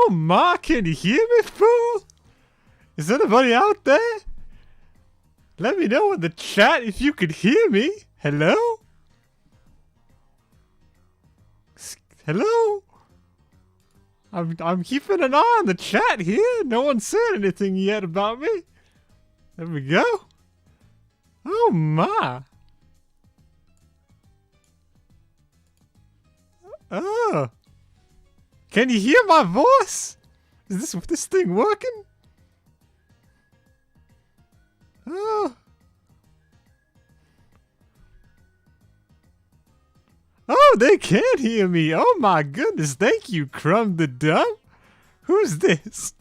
Oh my, can you hear me, fool? Is anybody out there? Let me know in the chat if you could hear me. Hello? Hello? I'm keeping an eye on the chat here. No one said anything yet about me. There we go. Oh my. Oh. Can you hear my voice? Is this thing working? Oh. Oh, they can hear me. Oh my goodness. Thank you, Crumb the Dumb. Who's this?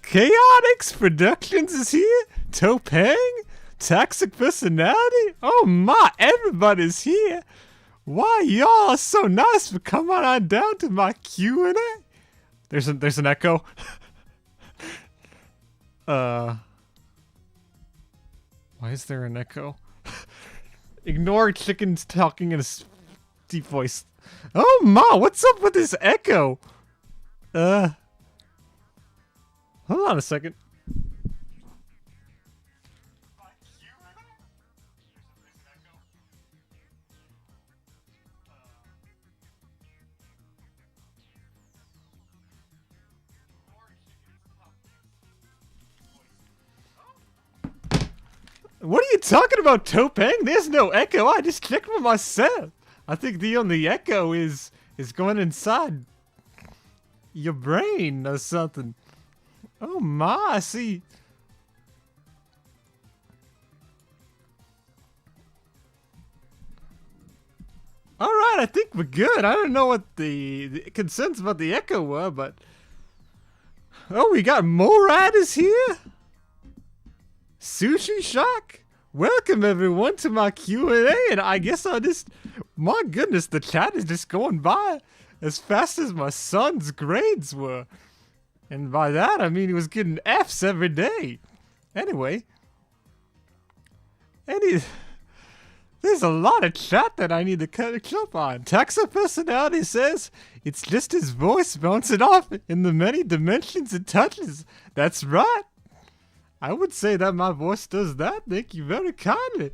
Chaotix Productions is here? Topang? Toxic Personality? Oh my, everybody's here. Why, y'all are so nice for coming on down to my Q&A. There's an echo. Why is there an echo? Ignore chickens talking in a deep voice. Oh ma, what's up with this echo? Hold on a second. What are you talking about, Topang? There's no echo. I just checked for myself. I think the only echo is going inside your brain or something. Oh my, I see. Alright, I think we're good. I don't know what the concerns about the echo were, but... Oh, we got Morad is here? Sushi Shock? Welcome everyone to my Q&A, and I guess I'll just... My goodness, the chat is just going by as fast as my son's grades were. And by that, I mean he was getting Fs every day. Anyway. There's a lot of chat that I need to catch up on. Taxa Personality says, it's just his voice bouncing off in the many dimensions it touches. That's right. I would say that my voice does that. Thank you very kindly.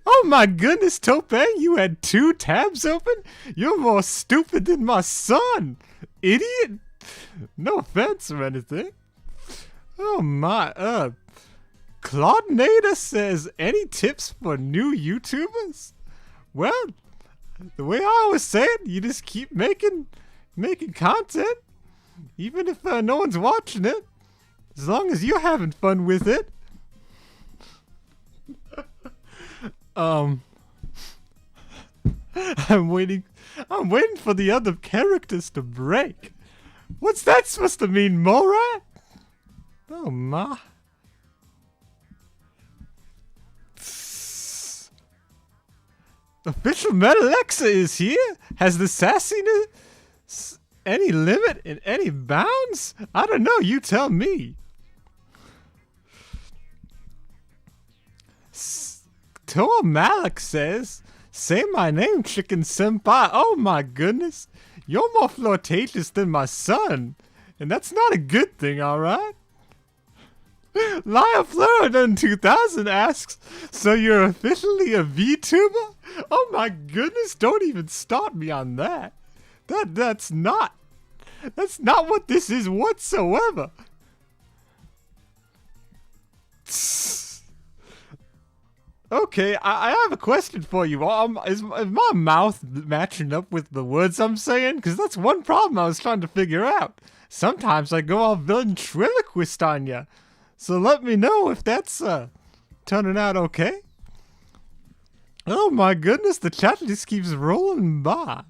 Oh my goodness, Topang, you had 2 tabs open? You're more stupid than my son. Idiot. No offense or anything. Oh my, Claudinator says, any tips for new YouTubers? Well, the way I always say it, you just keep making content. Even if no one's watching it. As long as you're having fun with it. I'm waiting for the other characters to break. What's that supposed to mean, Morat? Oh my. Official Metalexa is here? Has the sassiness any limit in any bounds? I don't know, you tell me. Toa Malik says, say my name, Chicken Senpai. Oh my goodness. You're more flirtatious than my son. And that's not a good thing, alright? Liar Florida 2000 asks, so you're officially a VTuber? Oh my goodness, don't even start me on that. That's not what this is whatsoever. Okay, I have a question for you. Is my mouth matching up with the words I'm saying? Because that's one problem I was trying to figure out. Sometimes I go all ventriloquist on ya. So let me know if that's turning out okay. Oh my goodness, the chat just keeps rolling by.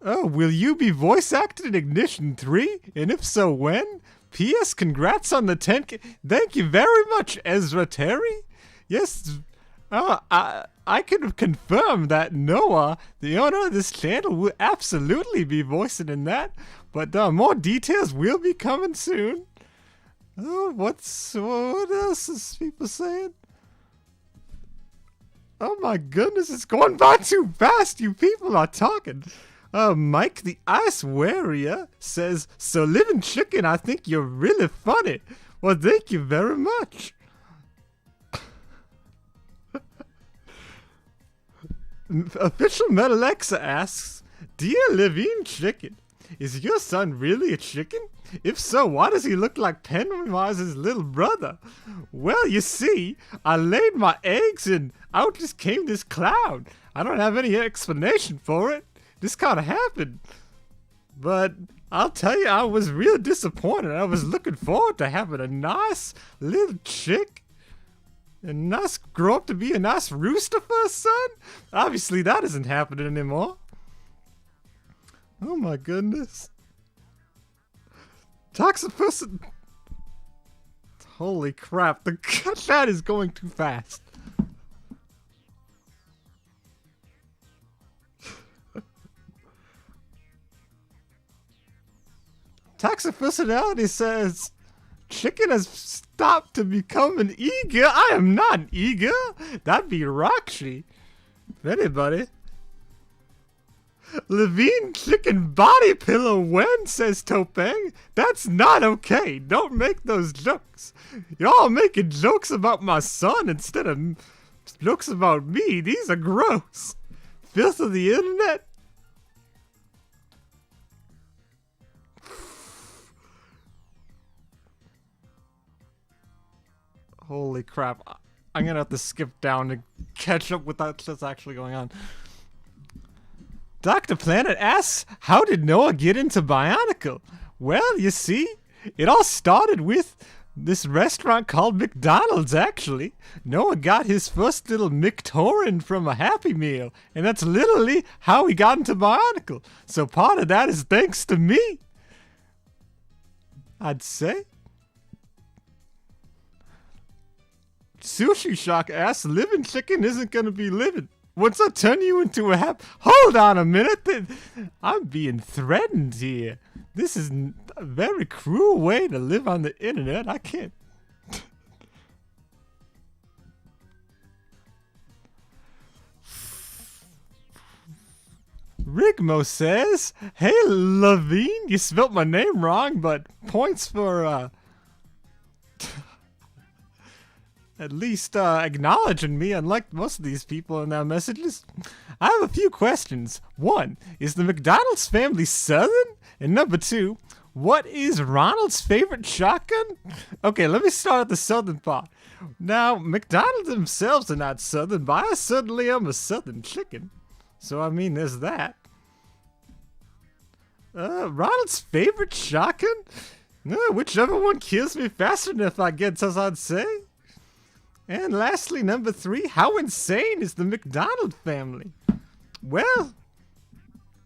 Oh, will you be voice acted in Ignition 3? And if so, when? P.S. Congrats on the 10K. Thank you very much, Ezra Terry. Yes, I can confirm that Noah, the owner of this channel, will absolutely be voicing in that. But more details will be coming soon. Oh, what else is people saying? Oh my goodness, it's going by too fast. You people are talking. Mike the Ice Warrior says, "So Living Chicken, I think you're really funny." Well, thank you very much. Official Metalexa asks, "Dear Living Chicken, is your son really a chicken? If so, why does he look like Penwise's little brother?" Well, you see, I laid my eggs and out just came this cloud. I don't have any explanation for it. This kind of happened. But I'll tell you, I was real disappointed. I was looking forward to having a nice little chick. And nice, grow up to be a nice rooster for a son? Obviously, that isn't happening anymore. Oh my goodness. Toxipus. Holy crap, the chat is going too fast. Toxic says, "Chicken has stopped to become an eagle." I am not an eagle. That'd be Rakshi. If anybody. Levine Chicken Body Pillow when, says Topeng. That's not okay. Don't make those jokes. Y'all making jokes about my son instead of jokes about me. These are gross. Filth of the internet. Holy crap. I'm gonna have to skip down to catch up with what's actually going on. Dr. Planet asks, "How did Noah get into Bionicle?" Well, you see, it all started with this restaurant called McDonald's, actually. Noah got his first little McTorin from a Happy Meal, and that's literally how he got into Bionicle. So part of that is thanks to me, I'd say. Sushi Shock asks, "Living Chicken isn't gonna be living. Once I turn you into a Hold on a minute. I'm being threatened here. This is a very cruel way to live on the internet. I can't." Rigmo says, "Hey, Levine, you spelt my name wrong, but points for, at least acknowledging me, unlike most of these people in their messages. I have a few questions. 1, is the McDonald's family Southern? And number 2, what is Ronald's favorite shotgun?" Okay, let me start at the Southern part. Now, McDonald's themselves are not Southern, but I certainly am a Southern chicken. So, I mean, there's that. Ronald's favorite shotgun? Whichever one kills me faster enough, I guess, as I'd say. And lastly, number 3, how insane is the McDonald family? Well,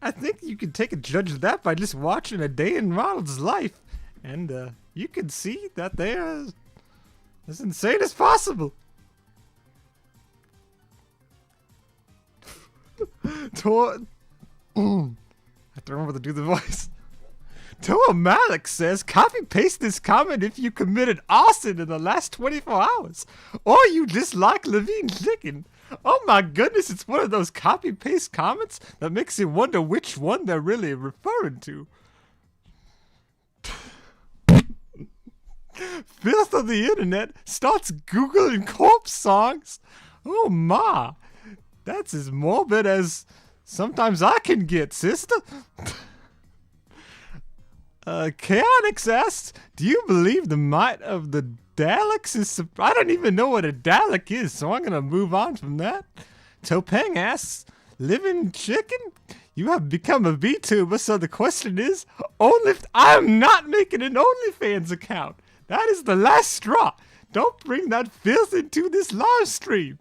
I think you can take a judge of that by just watching a day in Ronald's life. And you can see that they are as insane as possible. I have to remember to do the voice. Toa Malik says, "Copy paste this comment if you committed arson in the last 24 hours. Or you dislike Levine Chicken." Oh my goodness, it's one of those copy paste comments that makes you wonder which one they're really referring to. Filth of the internet starts Googling corpse songs. Oh my, that's as morbid as sometimes I can get, sister. Chaotix asks, "Do you believe the might of the Daleks is..." I don't even know what a Dalek is, so I'm gonna move on from that. Topeng asks, "Living Chicken? You have become a VTuber, so the question is, I'm not making an OnlyFans account. That is the last straw. Don't bring that filth into this live stream."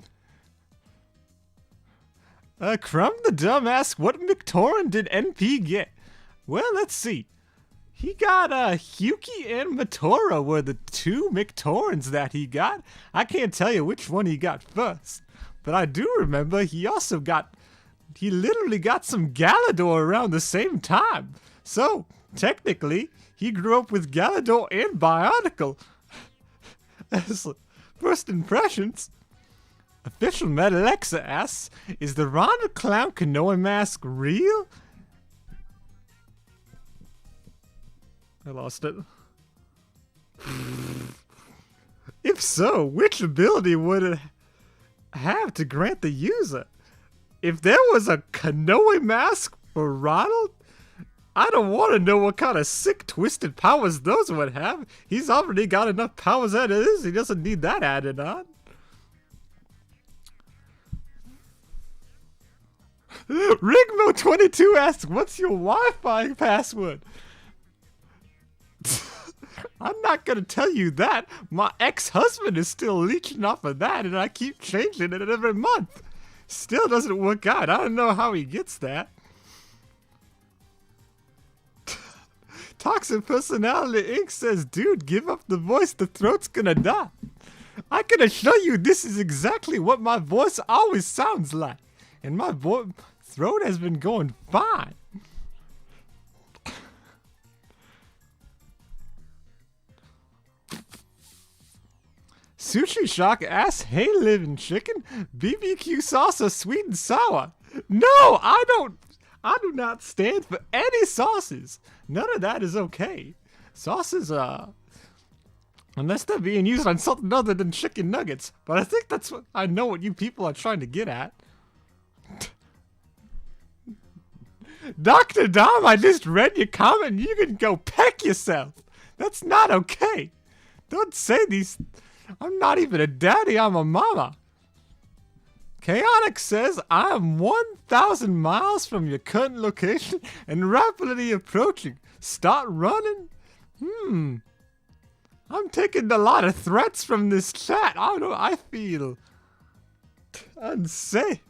Crumb the Dumb asks, "What McTorin did NP get?" Well, let's see. He got Huki and Matora were the 2 McTorins that he got. I can't tell you which one he got first, but I do remember he literally got some Galador around the same time. So, technically, he grew up with Galador and Bionicle. As first impressions. Official Metalexa asks, "Is the Ronald Clown Kanoa mask real?" I lost it. If so, which ability would it have to grant the user? If there was a Kanoe mask for Ronald, I don't want to know what kind of sick, twisted powers those would have. He's already got enough powers as it is. He doesn't need that added on. Rigmo22 asks, what's your Wi-Fi password? I'm not gonna tell you that. My ex-husband is still leeching off of that, and I keep changing it every month. Still doesn't work out. I don't know how he gets that. Toxic Personality Inc. says, dude, give up the voice. The throat's gonna die. I can assure you this is exactly what my voice always sounds like. And my throat has been going fine. Sushi Shock asks, hey living chicken, BBQ sauce or sweet and sour? No, I do not stand for any sauces. None of that is okay. Sauces, unless they're being used on something other than chicken nuggets. But I think that's what, I know what you people are trying to get at. Dr. Dom, I just read your comment and you can go peck yourself. That's not okay. Don't say these. I'm not even a daddy, I'm a mama. Chaotic says, I am 1,000 miles from your current location and rapidly approaching. Start running? I'm taking a lot of threats from this chat. I don't know, I feel unsafe.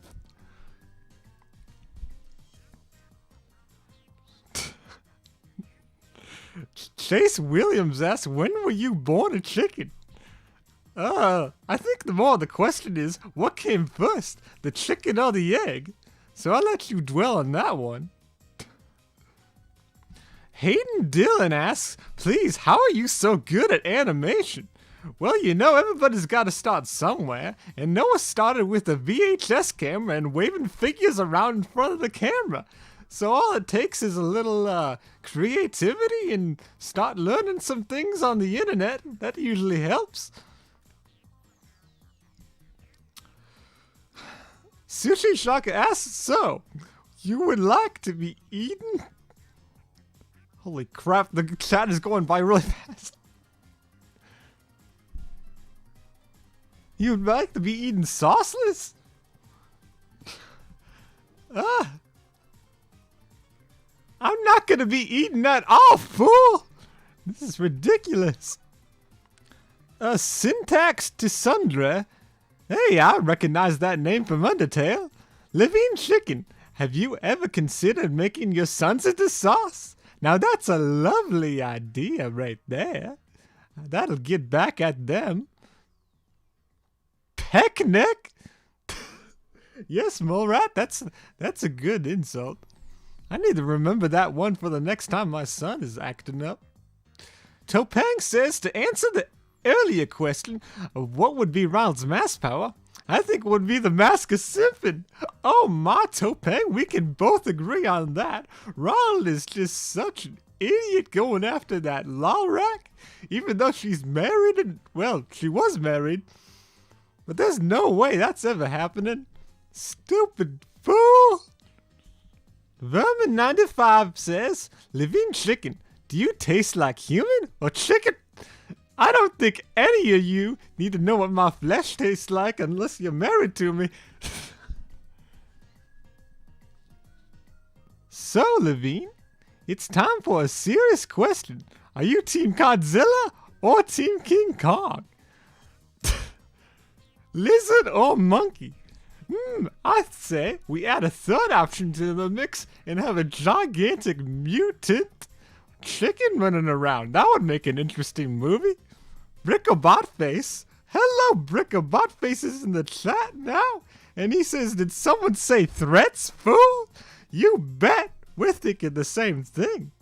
Chase Williams asks, when were you born a chicken? I think the more the question is, what came first, the chicken or the egg? So I'll let you dwell on that one. Hayden Dillon asks, please, how are you so good at animation? Well, you know, everybody's got to start somewhere, and Noah started with a VHS camera and waving figures around in front of the camera. So all it takes is a little creativity and start learning some things on the internet. That usually helps. Sushi Shaka asks, so, you would like to be eaten? Holy crap, the chat is going by really fast. You'd like to be eaten sauceless? I'm not gonna be eaten at all, fool! This is ridiculous. Syntax to Sundra. Hey, I recognize that name from Undertale. Levine Chicken, have you ever considered making your sons into sauce? Now that's a lovely idea right there. That'll get back at them. Peckneck? Yes, Molerat, that's a good insult. I need to remember that one for the next time my son is acting up. Topang says, to answer the earlier question of what would be Ronald's mass power, I think it would be the Mask of Symphon. Oh my Topang, we can both agree on that. Ronald is just such an idiot going after that Lawrak, even though she's married and, well, she was married. But there's no way that's ever happening. Stupid fool. Vermin95 says, Levine Chicken, do you taste like human or chicken? I don't think any of you need to know what my flesh tastes like unless you're married to me. So, Levine, it's time for a serious question. Are you Team Godzilla or Team King Kong? Lizard or monkey? I'd say we add a third option to the mix and have a gigantic mutant chicken running around. That would make an interesting movie. Brickabotface. Hello, Brickabotface is in the chat now. And he says, did someone say threats, fool? You bet. We're thinking the same thing.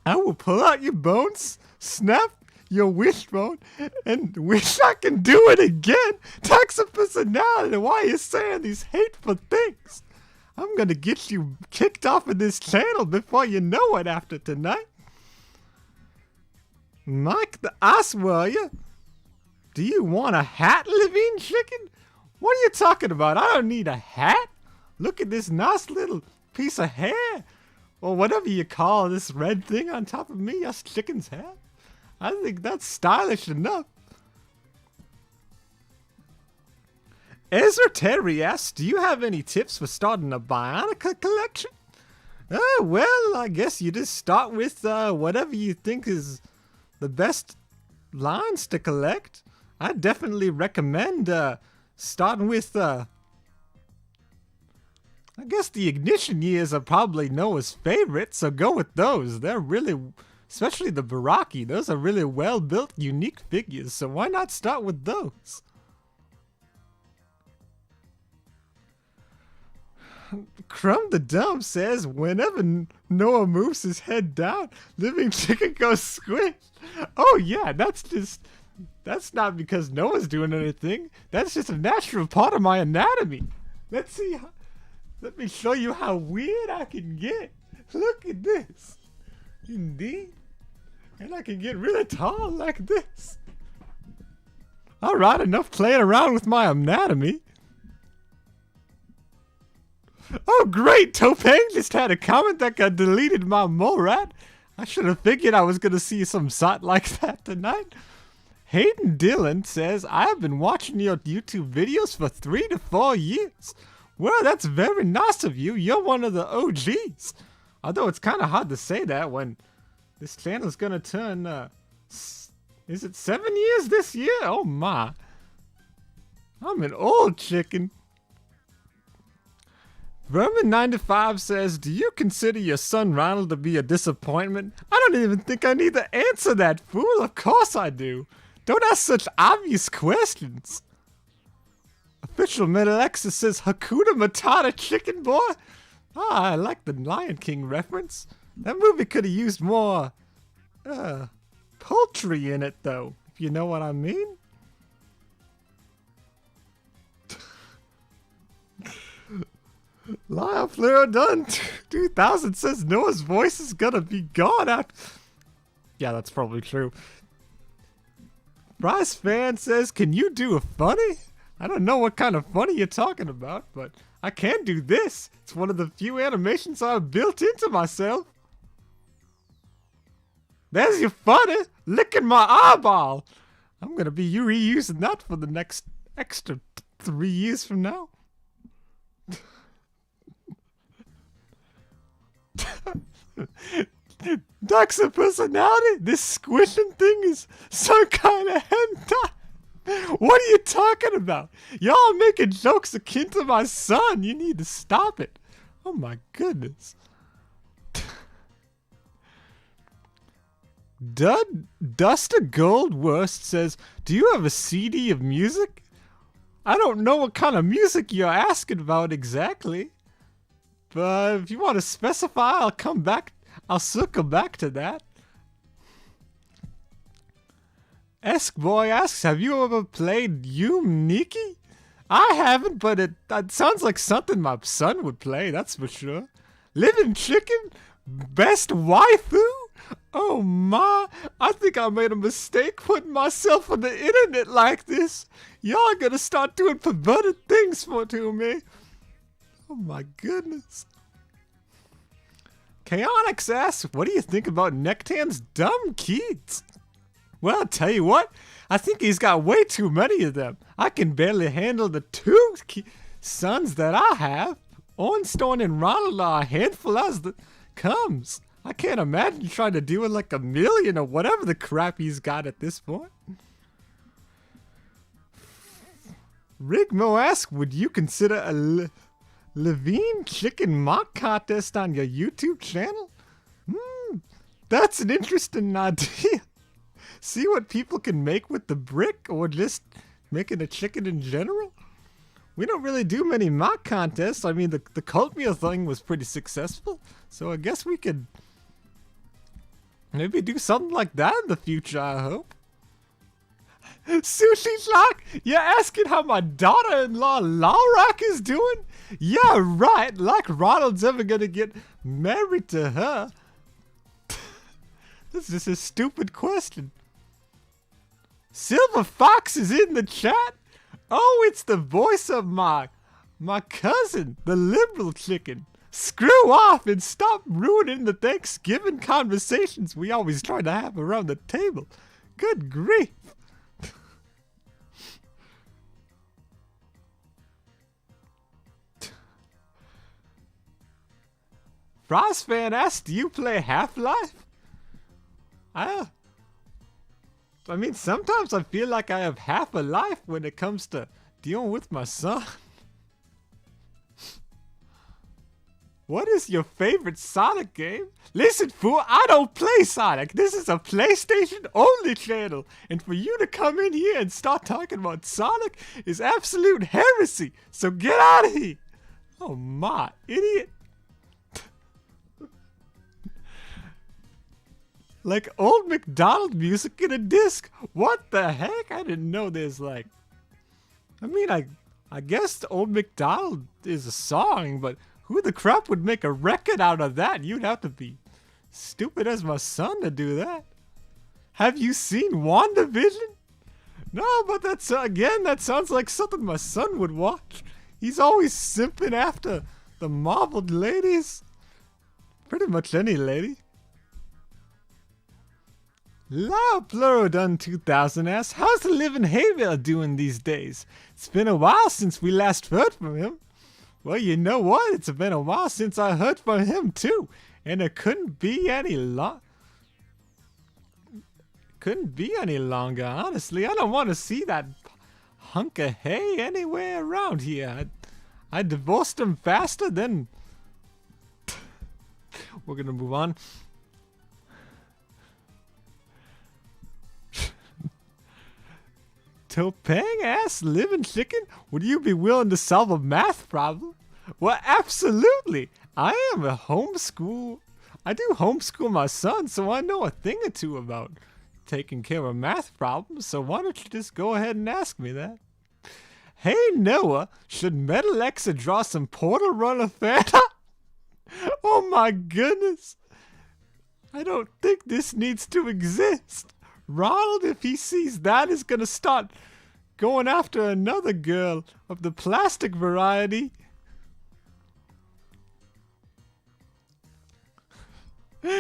I will pull out your bones, snap your wishbone, and wish I can do it again. Toxic personality, why are you saying these hateful things? I'm gonna get you kicked off of this channel before you know it after tonight. Mike the Ice Warrior. Do you want a hat, Levine Chicken? What are you talking about? I don't need a hat. Look at this nice little piece of hair. Or whatever you call this red thing on top of me. That's Chicken's hat. I think that's stylish enough. Ezra Terry asks, do you have any tips for starting a Bionicle collection? Well, I guess you just start with whatever you think is the best lines to collect. I definitely recommend starting with, I guess the Ignition Years are probably Noah's favorite, so go with those. They're really, especially the Baraki, those are really well-built, unique figures, so why not start with those? Crumb the Dumb says, whenever Noah moves his head down, Living Chicken goes squish. Oh yeah, that's not because Noah's doing anything. That's just a natural part of my anatomy. Let me show you how weird I can get. Look at this. Indeed. And I can get really tall like this. Alright, enough playing around with my anatomy. Oh great, Topang just had a comment that got deleted by Morat. I should have figured I was going to see some sot like that tonight. Hayden Dillon says, I have been watching your YouTube videos for 3 to 4 years. Well, that's very nice of you. You're one of the OGs. Although it's kind of hard to say that when this channel's going to turn, is it 7 years this year? Oh my. I'm an old chicken. Vermin95 says, do you consider your son Ronald to be a disappointment? I don't even think I need to answer that, fool. Of course I do. Don't ask such obvious questions. Official Middle Exorcist says, Hakuna Matata Chicken Boy? Ah, I like the Lion King reference. That movie could have used more, poultry in it, though, if you know what I mean. Lyle Fleur Dunn 2000 says Noah's voice is gonna be gone after. Yeah, that's probably true. Bryce Fan says, can you do a funny? I don't know what kind of funny you're talking about, but I can do this. It's one of the few animations I've built into myself. There's your funny, licking my eyeball. I'm gonna be reusing that for the next extra 3 years from now. Ducks of personality? This squishing thing is some kind of hentai. What are you talking about? Y'all making jokes akin to my son. You need to stop it. Oh my goodness. Duster Goldwurst says, do you have a CD of music? I don't know what kind of music you're asking about exactly. But if you want to specify, I'll come back. I'll circle back to that. Boy asks, have you ever played Yum Nikki? I haven't, but it sounds like something my son would play, that's for sure. Living Chicken? Best waifu? Oh my, I think I made a mistake putting myself on the internet like this. Y'all are gonna start doing perverted things to me. Oh my goodness. Chaotix asks, what do you think about Nectan's dumb kids? Well, I'll tell you what, I think he's got way too many of them. I can barely handle the 2 sons that I have. Ornstein and Ronald are a handful as the comes. I can't imagine trying to deal with like 1 million or whatever the crap he's got at this point. Rigmo asks, would you consider a Levine Chicken mock contest on your YouTube channel? That's an interesting idea. See what people can make with the brick or just making a chicken in general? We don't really do many mock contests. I mean, the cult meal thing was pretty successful. So I guess we could maybe do something like that in the future, I hope. Sushi Shock, you're asking how my daughter-in-law Lawrock is doing? Yeah, right. Like Ronald's ever gonna get married to her. This is a stupid question. Silver Fox is in the chat. Oh, it's the voice of my cousin, the liberal chicken. Screw off and stop ruining the Thanksgiving conversations we always try to have around the table. Good grief. Frostfan asks, do you play Half-Life? I mean, sometimes I feel like I have half a life when it comes to dealing with my son. What is your favorite Sonic game? Listen, fool, I don't play Sonic. This is a PlayStation only channel. And for you to come in here and start talking about Sonic is absolute heresy. So get out of here. Oh my, idiot. Like old McDonald music in a disc. What the heck? I didn't know there's like... I mean, I guess old McDonald is a song, but who the crap would make a record out of that? You'd have to be stupid as my son to do that. Have you seen WandaVision? No, but that's, again, that sounds like something my son would watch. He's always simping after the marbled ladies. Pretty much any lady. La Plurodun 2000 asks, how's the living Hayville doing these days? It's been a while since we last heard from him. Well, you know what? It's been a while since I heard from him too. And it couldn't be any longer, honestly. I don't want to see that hunk of hay anywhere around here. I divorced him faster than... We're gonna move on. Topang asks, living chicken, would you be willing to solve a math problem? Well, absolutely. I am a homeschool. I do homeschool my son, so I know a thing or two about taking care of math problems. So why don't you just go ahead and ask me that? Hey, Noah, should Metal Exa draw some Portal Runner Fanta? Oh my goodness. I don't think this needs to exist. Ronald, if he sees that, is gonna start going after another girl of the plastic variety.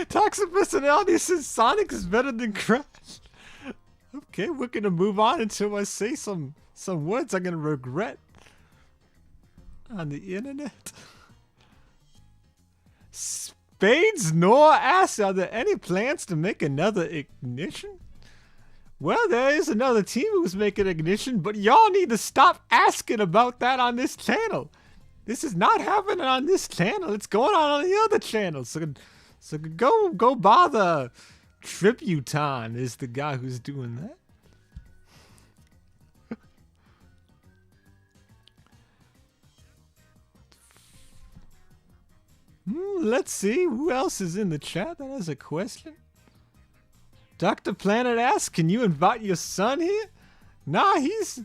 Toxic Personality says Sonic is better than Crash. Okay, we're gonna move on until I say some words I'm gonna regret on the internet. Spades Noah asks, are there any plans to make another Ignition? Well, there is another team who's making Ignition, but y'all need to stop asking about that on this channel. This is not happening on this channel. It's going on the other channel. So go bother. Tributon is the guy who's doing that. Let's see. Who else is in the chat that has a question? Dr. Planet asks, can you invite your son here? Nah, he's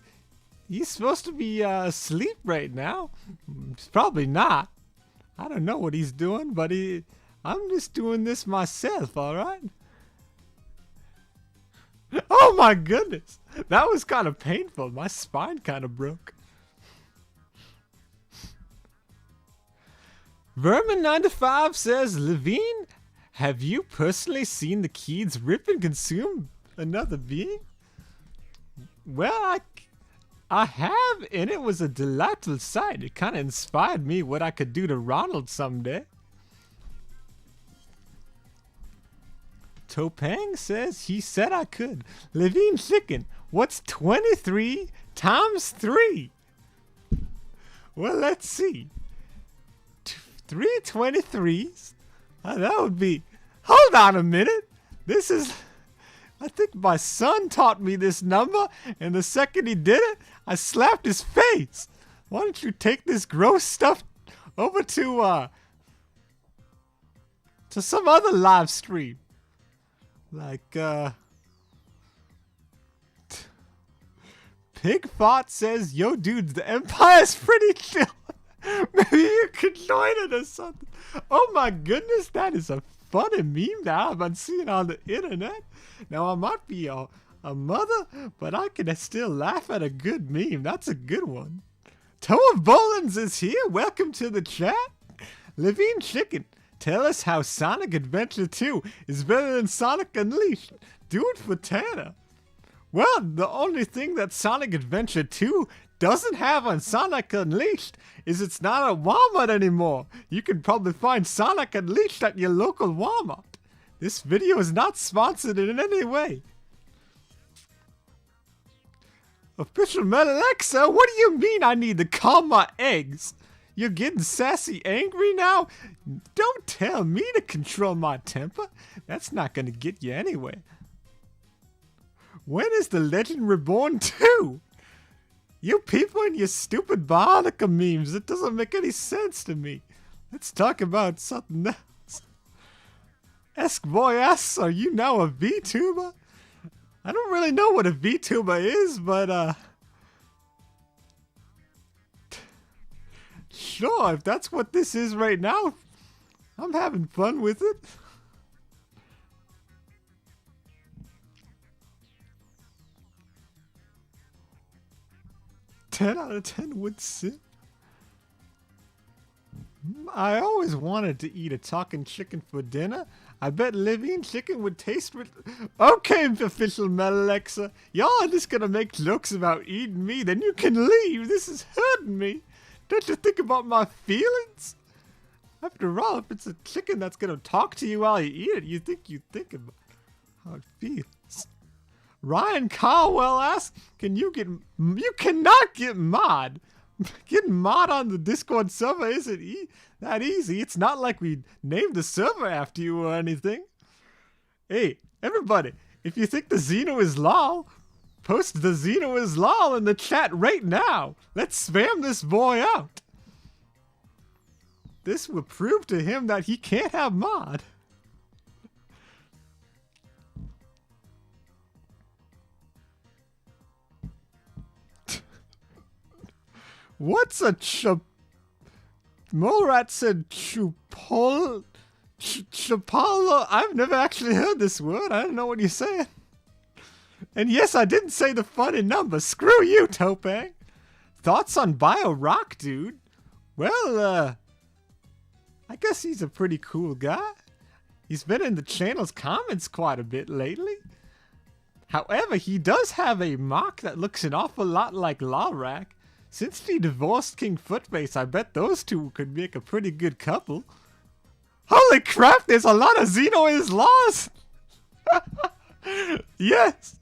supposed to be asleep right now. Probably not. I don't know what he's doing, but I'm just doing this myself, alright? Oh my goodness! That was kind of painful. My spine kind of broke. Vermin95 says, Levine, have you personally seen the Keeds rip and consume another being? Well, I have, and it was a delightful sight. It kind of inspired me what I could do to Ronald someday. Topang says he said I could. Levine Chicken, what's 23 times 3? Well, let's see. 3 23s? That would be... Hold on a minute. This is... I think my son taught me this number, and the second he did it, I slapped his face. Why don't you take this gross stuff over to some other live stream? Like, Pig Fart says, yo, dudes, the Empire's pretty chill. Maybe you could join it or something. Oh my goodness, that is a funny meme that I've been seeing on the internet. Now, I might be a mother, but I can still laugh at a good meme. That's a good one. Toe of Bolins is here. Welcome to the chat. Levine Chicken, tell us how Sonic Adventure 2 is better than Sonic Unleashed. Do it for Tanner. Well, the only thing that Sonic Adventure 2 doesn't have on Sonic Unleashed is it's not at Walmart anymore. You can probably find Sonic Unleashed at your local Walmart. This video is not sponsored in any way. Official Metalexa, what do you mean I need to calm my eggs? You're getting sassy angry now? Don't tell me to control my temper. That's not gonna get you anywhere. When is The Legend Reborn 2? You people and your stupid Bionicle memes, it doesn't make any sense to me. Let's talk about something else. Boy asks, are you now a VTuber? I don't really know what a VTuber is, but sure, if that's what this is right now, I'm having fun with it. 10 out of 10 would sit. I always wanted to eat a talking chicken for dinner. I bet living chicken would taste with... Okay, official Metalexa. Y'all are just gonna make jokes about eating me, then you can leave. This is hurting me. Don't you think about my feelings? After all, if it's a chicken that's gonna talk to you while you eat it, you think about how it feels. Ryan Caldwell asks, you cannot get mod. Getting mod on the Discord server isn't that easy. It's not like we named the server after you or anything. Hey, everybody, if you think the Xeno is lol, post the Xeno is lol in the chat right now. Let's spam this boy out. This will prove to him that he can't have mod. What's a Morat said chupolo? I've never actually heard this word. I don't know what you're saying. And yes, I didn't say the funny number. Screw you, Topang. Thoughts on Bio Rock, dude? Well, I guess he's a pretty cool guy. He's been in the channel's comments quite a bit lately. However, he does have a mock that looks an awful lot like Lawrak. Since she divorced King Footbase, I bet those two could make a pretty good couple. Holy crap, there's a lot of Xeno is lost! Yes!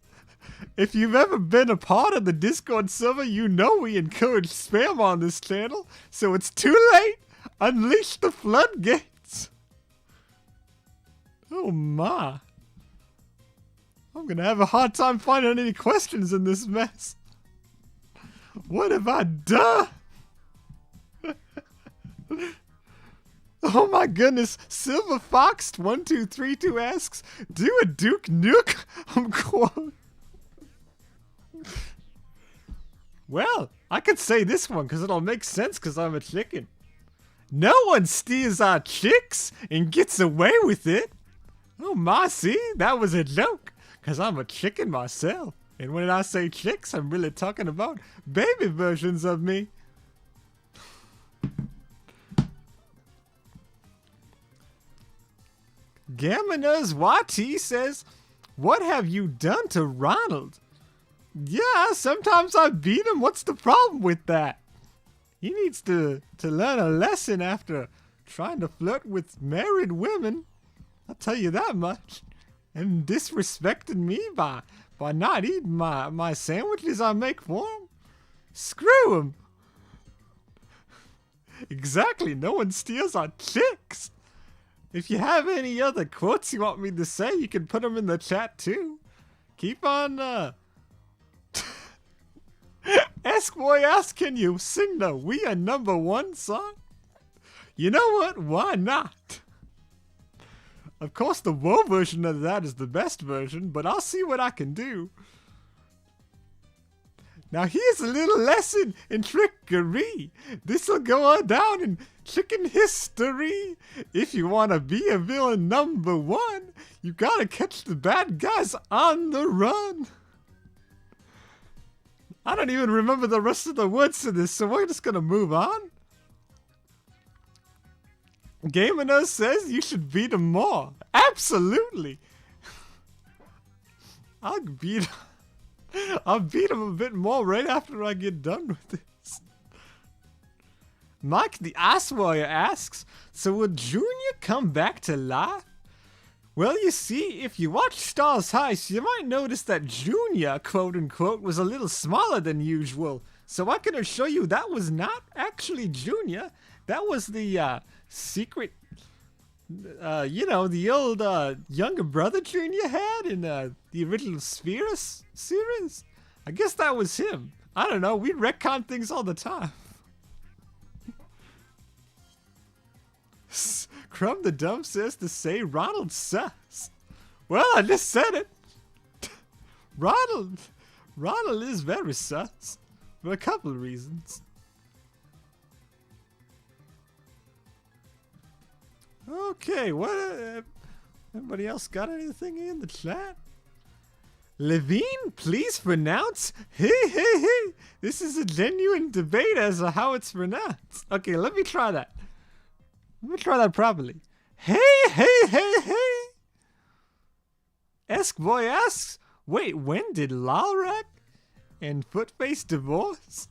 If you've ever been a part of the Discord server, you know we encourage spam on this channel, so it's too late! Unleash the floodgates! Oh my. I'm gonna have a hard time finding any questions in this mess. What have I done? Oh my goodness. Silver Fox 1232 asks, do a Duke Nuke? I'm quote. Well, I could say this one because it'll make sense because I'm a chicken. No one steals our chicks and gets away with it. Oh my, see? That was a joke because I'm a chicken myself. And when I say chicks, I'm really talking about baby versions of me. Gaminers YT says, what have you done to Ronald? Yeah, sometimes I beat him. What's the problem with that? He needs to learn a lesson after trying to flirt with married women. I'll tell you that much. And disrespecting me by not eating my sandwiches I make for him? Screw him! Exactly, no one steals our chicks! If you have any other quotes you want me to say, you can put them in the chat too. Keep on, Boy ask, can you sing the We Are Number One song? You know what? Why not? Of course, the Woe version of that is the best version, but I'll see what I can do. Now here's a little lesson in trickery. This'll go on down in chicken history. If you want to be a villain number one, you gotta catch the bad guys on the run. I don't even remember the rest of the words to this, so we're just gonna move on. Gamer says you should beat him more. Absolutely. I'll beat him a bit more right after I get done with this. Mike the Ice Warrior asks, so will Junior come back to life? Well, you see, if you watch Stars Heist, you might notice that Junior, quote unquote, was a little smaller than usual. So I can assure you that was not actually Junior. That was the secret, the old younger brother Junior had in the original Spheres series. I guess that was him. I don't know. We retcon things all the time. Crumb the Dumb says to say Ronald sus. Well, I just said it. Ronald is very sus for a couple of reasons. Okay, what? Anybody else got anything in the chat? Levine, please pronounce hey. This is a genuine debate as to how it's pronounced. Okay, let me try that. Let me try that properly. Hey. Boy asks, wait, when did Lalrak and Footface divorce?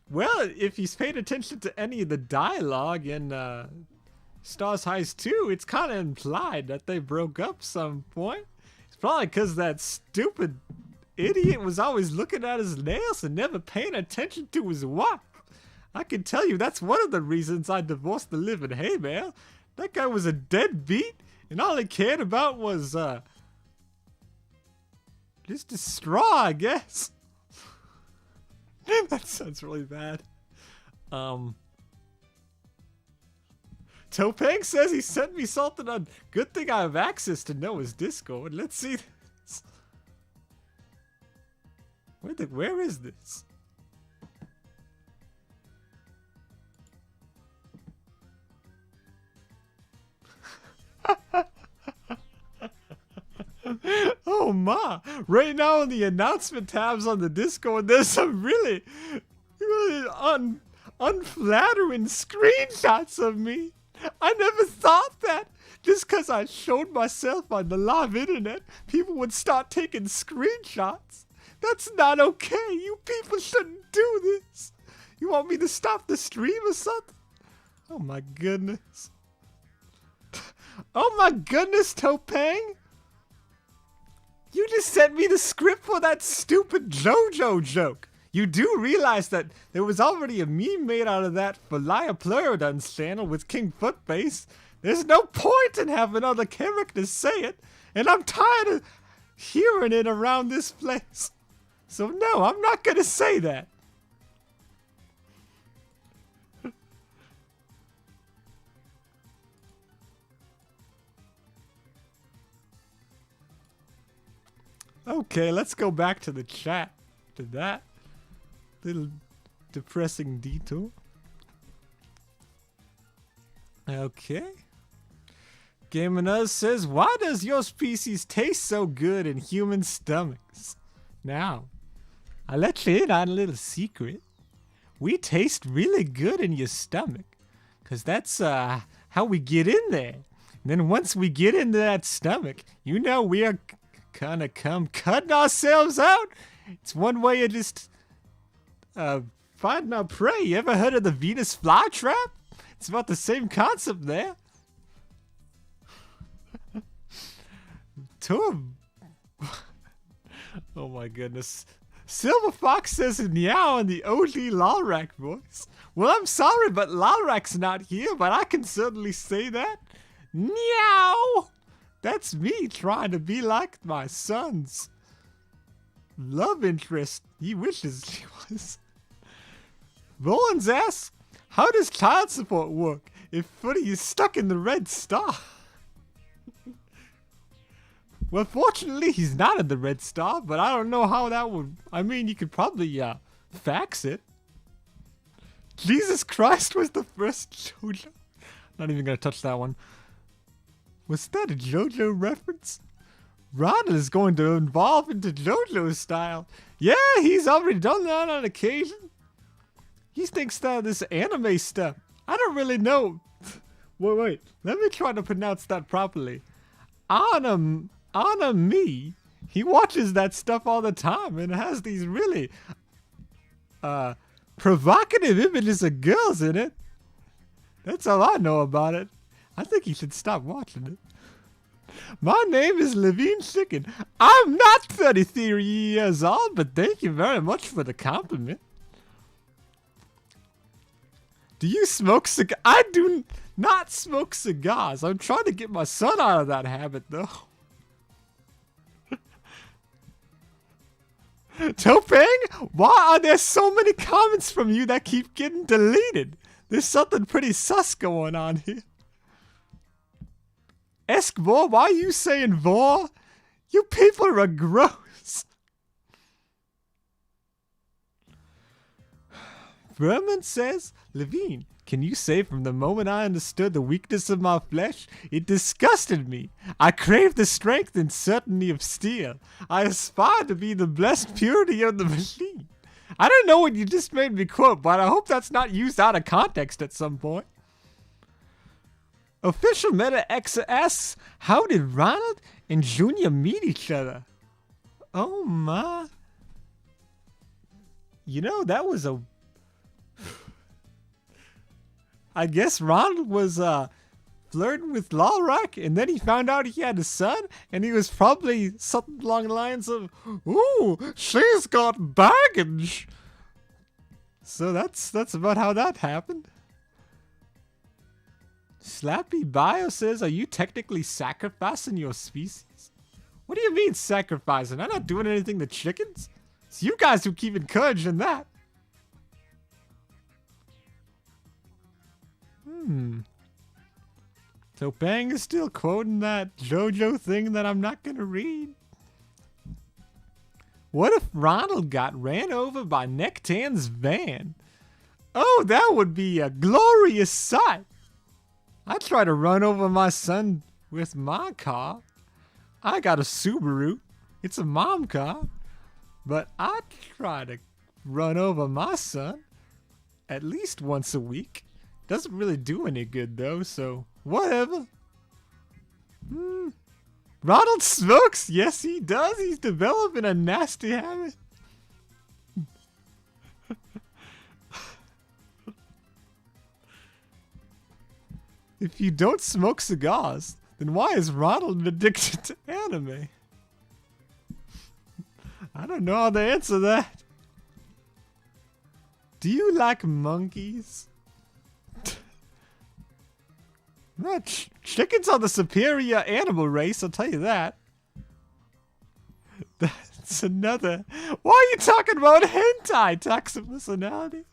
Well, if he's paid attention to any of the dialogue in Stars Heist 2, it's kind of implied that they broke up some point. It's probably because that stupid idiot was always looking at his nails and never paying attention to his wife. I can tell you that's one of the reasons I divorced the living haymail. That guy was a deadbeat, and all he cared about was just a straw, I guess. That sounds really bad. Topang says he sent me something on. Good thing I have access to Noah's Discord. Let's see this. Where is this? Oh my! Right now in the announcement tabs on the Discord, there's some really unflattering screenshots of me. I never thought that just because I showed myself on the live internet, people would start taking screenshots. That's not okay. You people shouldn't do this. You want me to stop the stream or something? Oh my goodness. Oh my goodness, Topang. You just sent me the script for that stupid JoJo joke. You do realize that there was already a meme made out of that for Liar Pleurodon's channel with King Footface. There's no point in having other characters say it, and I'm tired of hearing it around this place. So no, I'm not gonna say that. Okay, let's go back to the chat. To that little depressing detour. Okay. Gamer says, why does your species taste so good in human stomachs? Now, I'll let you in on a little secret. We taste really good in your stomach. Because that's how we get in there. And then once we get into that stomach, you know we are gonna come cutting ourselves out. It's one way of just finding our prey. You ever heard of the Venus flytrap? It's about the same concept there. Oh my goodness. Silver Fox says meow in the OG Lalrak voice. Well, I'm sorry, but Lalrak's not here, but I can certainly say that. Meow! That's me trying to be like my son's love interest. He wishes he was. Rollins asks, how does child support work if Footy is stuck in the red star? Well, fortunately, he's not in the Red Star, but I don't know how that would... I mean, you could probably, fax it. Jesus Christ was the first JoJo. Not even gonna touch that one. Was that a JoJo reference? Ronald is going to evolve into JoJo style. Yeah, he's already done that on occasion. He thinks that this anime stuff. I don't really know. Wait. Let me try to pronounce that properly. Anami. He watches that stuff all the time and has these really provocative images of girls in it. That's all I know about it. I think he should stop watching it. My name is Levine Chicken. I'm not 33 years old, but thank you very much for the compliment. Do you smoke cigars? I do not smoke cigars. I'm trying to get my son out of that habit, though. Topang, why are there so many comments from you that keep getting deleted? There's something pretty sus going on here. Eskvor, why are you saying vor? You people are gross. Vermin says, Levine, can you say from the moment I understood the weakness of my flesh, it disgusted me. I craved the strength and certainty of steel. I aspired to be the blessed purity of the machine. I don't know what you just made me quote, but I hope that's not used out of context at some point. Official Meta X asks, how did Ronald and Junior meet each other? Oh my. You know, that was a... I guess Ronald was flirting with Lalrak, and then he found out he had a son, and he was probably something along the lines of, ooh, she's got baggage. So that's about how that happened. Slappy Bio says, are you technically sacrificing your species? What do you mean sacrificing? I'm not doing anything to chickens. It's you guys who keep encouraging that. So Bang is still quoting that JoJo thing that I'm not gonna read. What if Ronald got ran over by Nectan's van? Oh, that would be a glorious sight. I try to run over my son with my car. I got a Subaru. It's a mom car. But I try to run over my son at least once a week. Doesn't really do any good though, so whatever. Ronald smokes? Yes, he does. He's developing a nasty habit. If you don't smoke cigars, then why is Ronald addicted to anime? I don't know how to answer that. Do you like monkeys? No, chickens are the superior animal race, I'll tell you that. That's another... Why are you talking about hentai, toxic personality?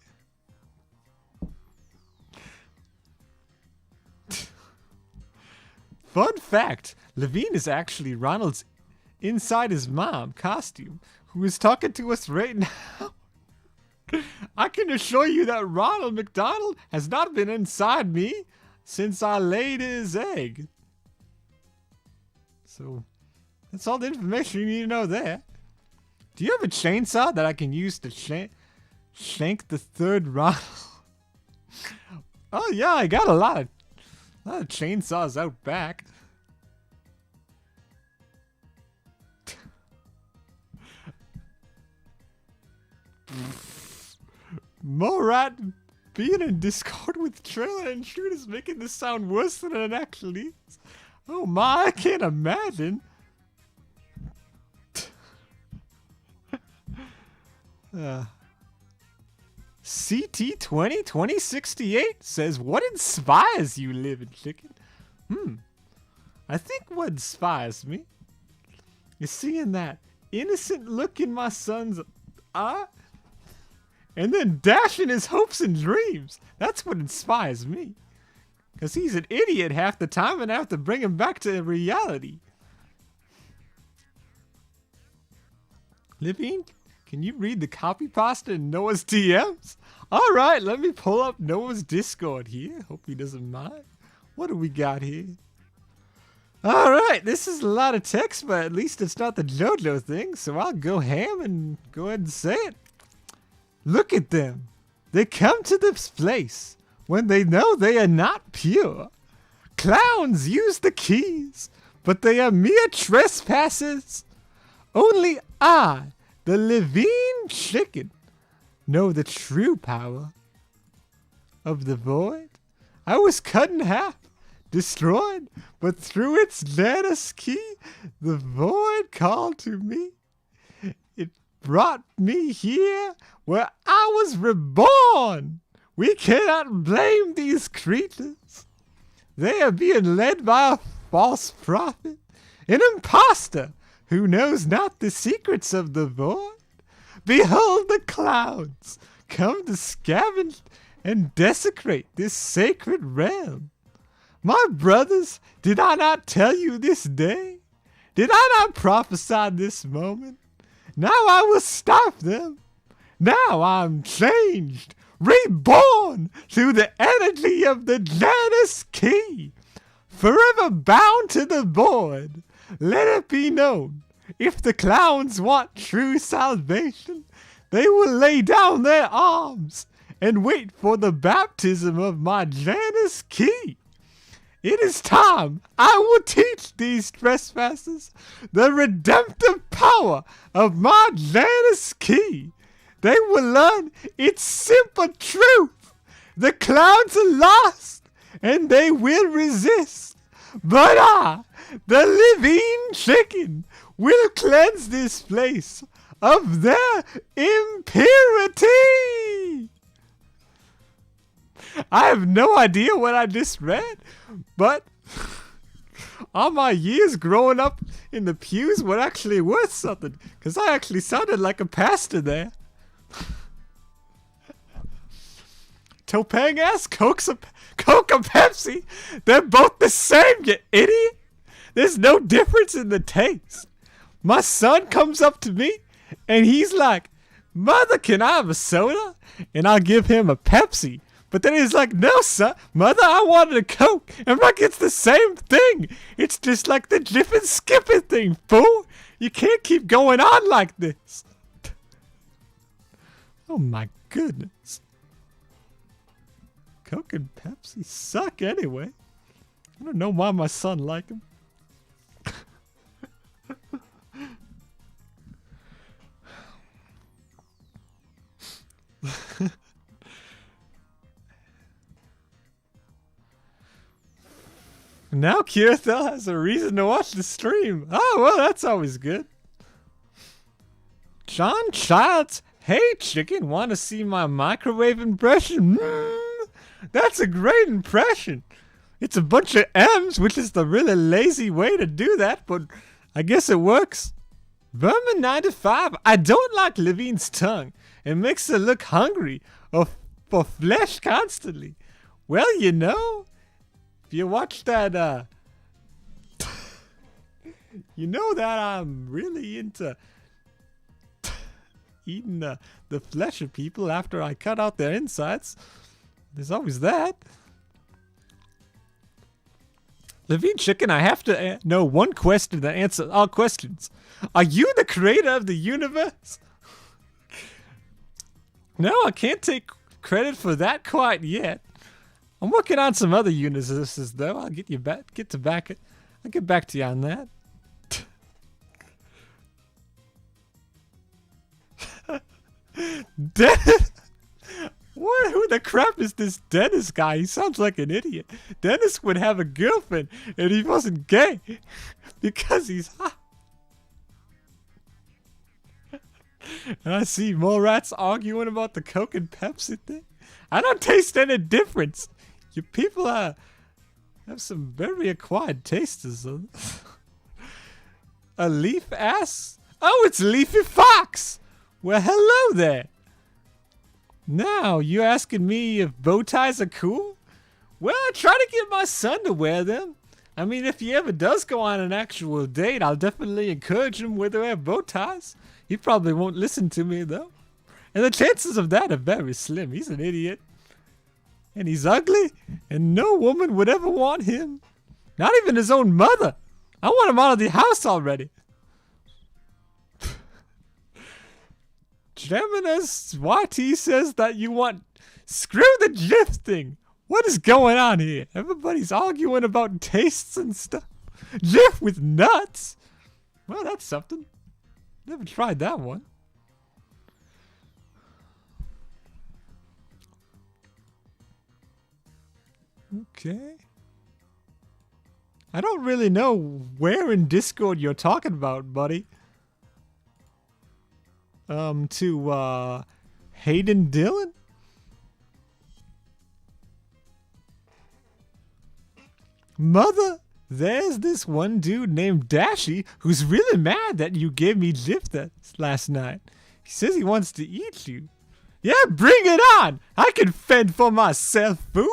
Fun fact, Levine is actually Ronald's inside his mom costume, who is talking to us right now. I can assure you that Ronald McDonald has not been inside me since I laid his egg. So, that's all the information you need to know there. Do you have a chainsaw that I can use to shank the third Ronald? Oh yeah, I got a lot of chainsaws out back. Morat being in Discord with Trailer and Shoot is making this sound worse than it actually is. Oh my, I can't imagine. CT202068 says, what inspires you, living chicken? I think what inspires me is seeing that innocent look in my son's eye and then dashing his hopes and dreams. That's what inspires me. Because he's an idiot half the time and I have to bring him back to reality. Levine, can you read the copy pasta in Noah's DMs? All right, let me pull up Noah's Discord here. Hope he doesn't mind. What do we got here? All right, this is a lot of text, but at least it's not the JoJo thing, so I'll go ham and go ahead and say it. Look at them. They come to this place when they know they are not pure. Clowns use the keys, but they are mere trespassers. Only I, the Levine chicken, know the true power of the void. I was cut in half, destroyed, but through its lattice key, the void called to me. It brought me here where I was reborn. We cannot blame these creatures. They are being led by a false prophet, an impostor who knows not the secrets of the void. Behold the clouds come to scavenge and desecrate this sacred realm. My brothers, did I not tell you this day? Did I not prophesy this moment? Now I will stop them. Now I'm changed, reborn through the energy of the Janus key. Forever bound to the void, let it be known. If the clowns want true salvation, they will lay down their arms and wait for the baptism of my Janus key. It is time I will teach these trespassers the redemptive power of my Janus key. They will learn its simple truth. The clowns are lost, and they will resist. But I, the living chicken, will cleanse this place of their impurity. I have no idea what I just read, but all my years growing up in the pews were actually worth something, because I actually sounded like a pastor there. Topang ass, Coke or Pepsi, they're both the same, you idiot. There's no difference in the taste. My son comes up to me and he's like, "Mother, can I have a soda?" And I'll give him a Pepsi. But then he's like, "No, son, Mother, I wanted a Coke." And I'm like, "It's the same thing. It's just like the dip and skip it thing, fool. You can't keep going on like this." Oh my goodness. Coke and Pepsi suck anyway. I don't know why my son liked them. Now Kirithel has a reason to watch the stream. Oh, well, that's always good. John Childs, "Hey, chicken, want to see my microwave impression?" That's a great impression. It's a bunch of M's, which is the really lazy way to do that, but I guess it works. Vermin95, "I don't like Levine's tongue. It makes her look hungry or for flesh constantly." Well, you know, if you watch that, you know that I'm really into eating the flesh of people after I cut out their insides. There's always that. Levine Chicken, I have to know one question to answer all questions. Are you the creator of the universe? No, I can't take credit for that quite yet. I'm working on some other universes, though. I'll get back to you on that. Dennis, who the crap is this Dennis guy? He sounds like an idiot. Dennis would have a girlfriend, and he wasn't gay because he's hot. And I see more rats arguing about the Coke and Pepsi thing. I don't taste any difference. You people have some very acquired tastes. A leaf ass? Oh, it's Leafy Fox. Well, hello there. Now, you asking me if bow ties are cool? Well, I try to get my son to wear them. I mean, if he ever does go on an actual date, I'll definitely encourage him to wear bow ties. He probably won't listen to me, though. And the chances of that are very slim. He's an idiot. And he's ugly, and no woman would ever want him. Not even his own mother. I want him out of the house already. Geminis YT says that you want... Screw the GIF thing. What is going on here? Everybody's arguing about tastes and stuff. GIF with nuts? Well, that's something. Never tried that one. Okay. I don't really know where in Discord you're talking about, buddy. To Hayden Dillon? Mother, there's this one dude named Dashy who's really mad that you gave me GIF last night. He says he wants to eat you. Yeah, bring it on! I can fend for myself, fool!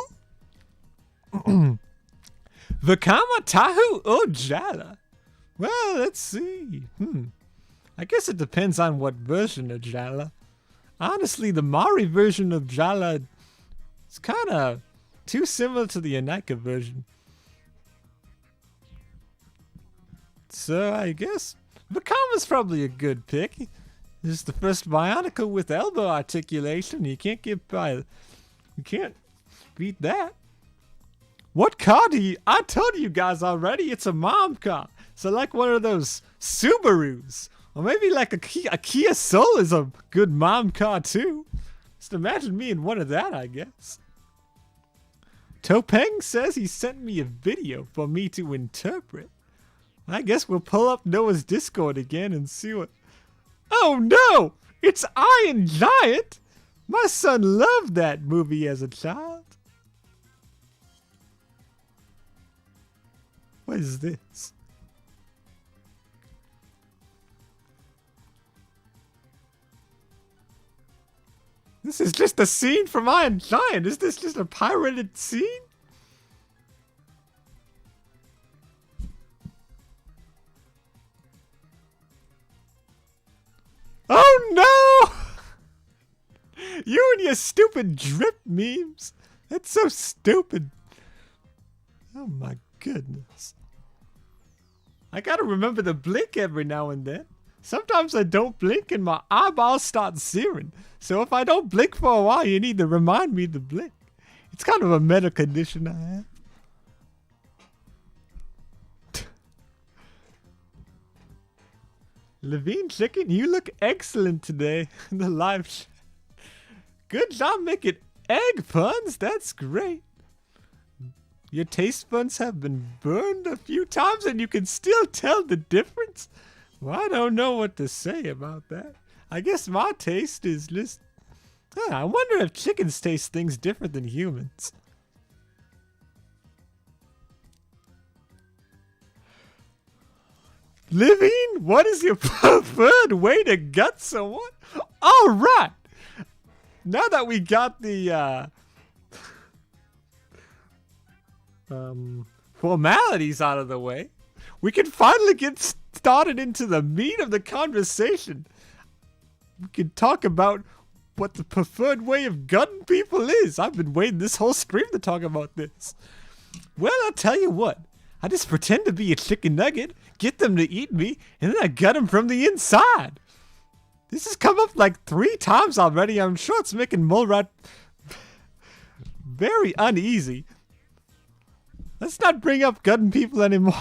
Vakama Tahu Ojala. Well, let's see. I guess it depends on what version of Jala. Honestly, the Mari version of Jala is kind of too similar to the Anika version. So I guess Vakama's probably a good pick. This is the first Bionicle with elbow articulation. You can't get by. You can't beat that. What car do you... I told you guys already, it's a mom car. So like one of those Subarus. Or maybe like a Kia Soul is a good mom car too. Just imagine me in one of that, I guess. Topeng says he sent me a video for me to interpret. I guess we'll pull up Noah's Discord again and see what... Oh no! It's Iron Giant! My son loved that movie as a child. What is this? This is just a scene from Iron Giant. Is this just a pirated scene? Oh no! You and your stupid drip memes. That's so stupid. Oh my goodness. I gotta remember to blink every now and then. Sometimes I don't blink and my eyeballs start searing. So if I don't blink for a while, you need to remind me to blink. It's kind of a meta condition I have. Levine Chicken, you look excellent today in the live chat. Good job making egg puns. That's great. Your taste buds have been burned a few times and you can still tell the difference? Well, I don't know what to say about that. I guess my taste is just... I wonder if chickens taste things different than humans. Living, what is your preferred way to gut someone? All right. Now that we got the formalities out of the way, we can finally get started into the meat of the conversation. We can talk about what the preferred way of gutting people is. I've been waiting this whole stream to talk about this. Well, I'll tell you what. I just pretend to be a chicken nugget, get them to eat me, and then I gut them from the inside. This has come up like 3 times already. I'm sure it's making Mulrat very uneasy. Let's not bring up gutting people anymore.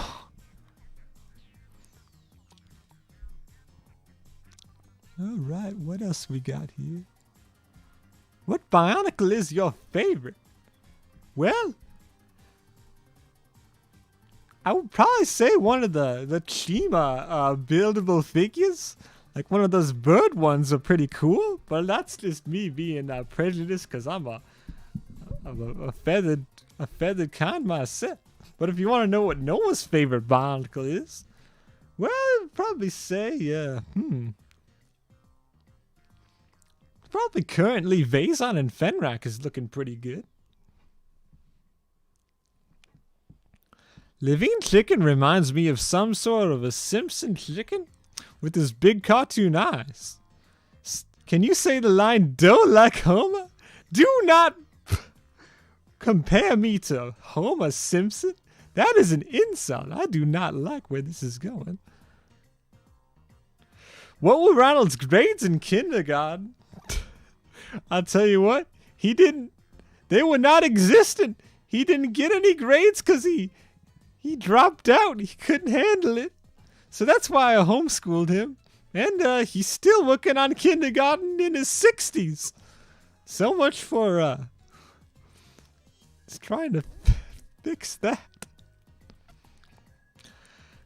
Alright, what else we got here? What Bionicle is your favorite? Well, I would probably say one of the Chima buildable figures. Like one of those bird ones are pretty cool, but that's just me being prejudiced because I'm a feathered kind myself. But if you want to know what Noah's favorite Bionicle is, well, I'd probably say, probably currently Vason and Fenrak is looking pretty good. Living chicken reminds me of some sort of a Simpson chicken. with his big cartoon eyes. Can you say the line, "Don't like Homer"? Do not compare me to Homer Simpson. That is an insult. I do not like where this is going. What were Ronald's grades in kindergarten? I'll tell you what, they were not existent. He didn't get any grades because he dropped out. He couldn't handle it. So that's why I homeschooled him. And he's still working on kindergarten in his 60s. So much for trying to fix that.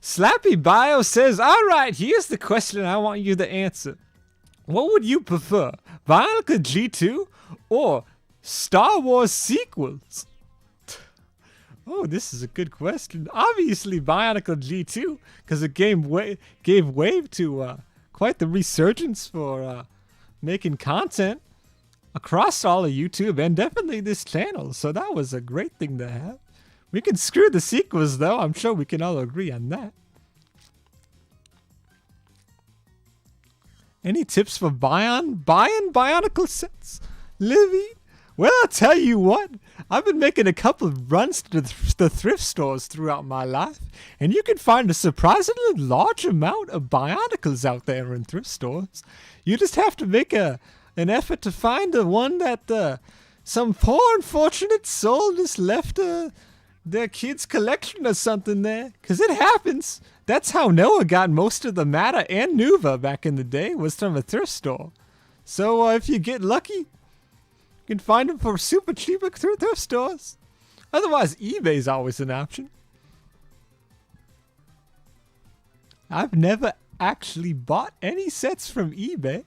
Slappy Bio says, all right, here's the question I want you to answer. What would you prefer, Bionicle G2 or Star Wars sequels? Oh, this is a good question. Obviously, Bionicle G2, because it gave way to quite the resurgence for making content across all of YouTube and definitely this channel. So that was a great thing to have. We can screw the sequels, though. I'm sure we can all agree on that. Any tips for buying Bionicle sets, Livy? Well, I'll tell you what. I've been making a couple of runs to the thrift stores throughout my life, and you can find a surprisingly large amount of Bionicles out there in thrift stores. You just have to make an effort to find the one that some poor unfortunate soul just left their kid's collection or something there, because it happens. That's how Noah got most of the Matter and Nuva back in the day, was from a thrift store. So if you get lucky, you can find them for super cheap through thrift stores. Otherwise, eBay's always an option. I've never actually bought any sets from eBay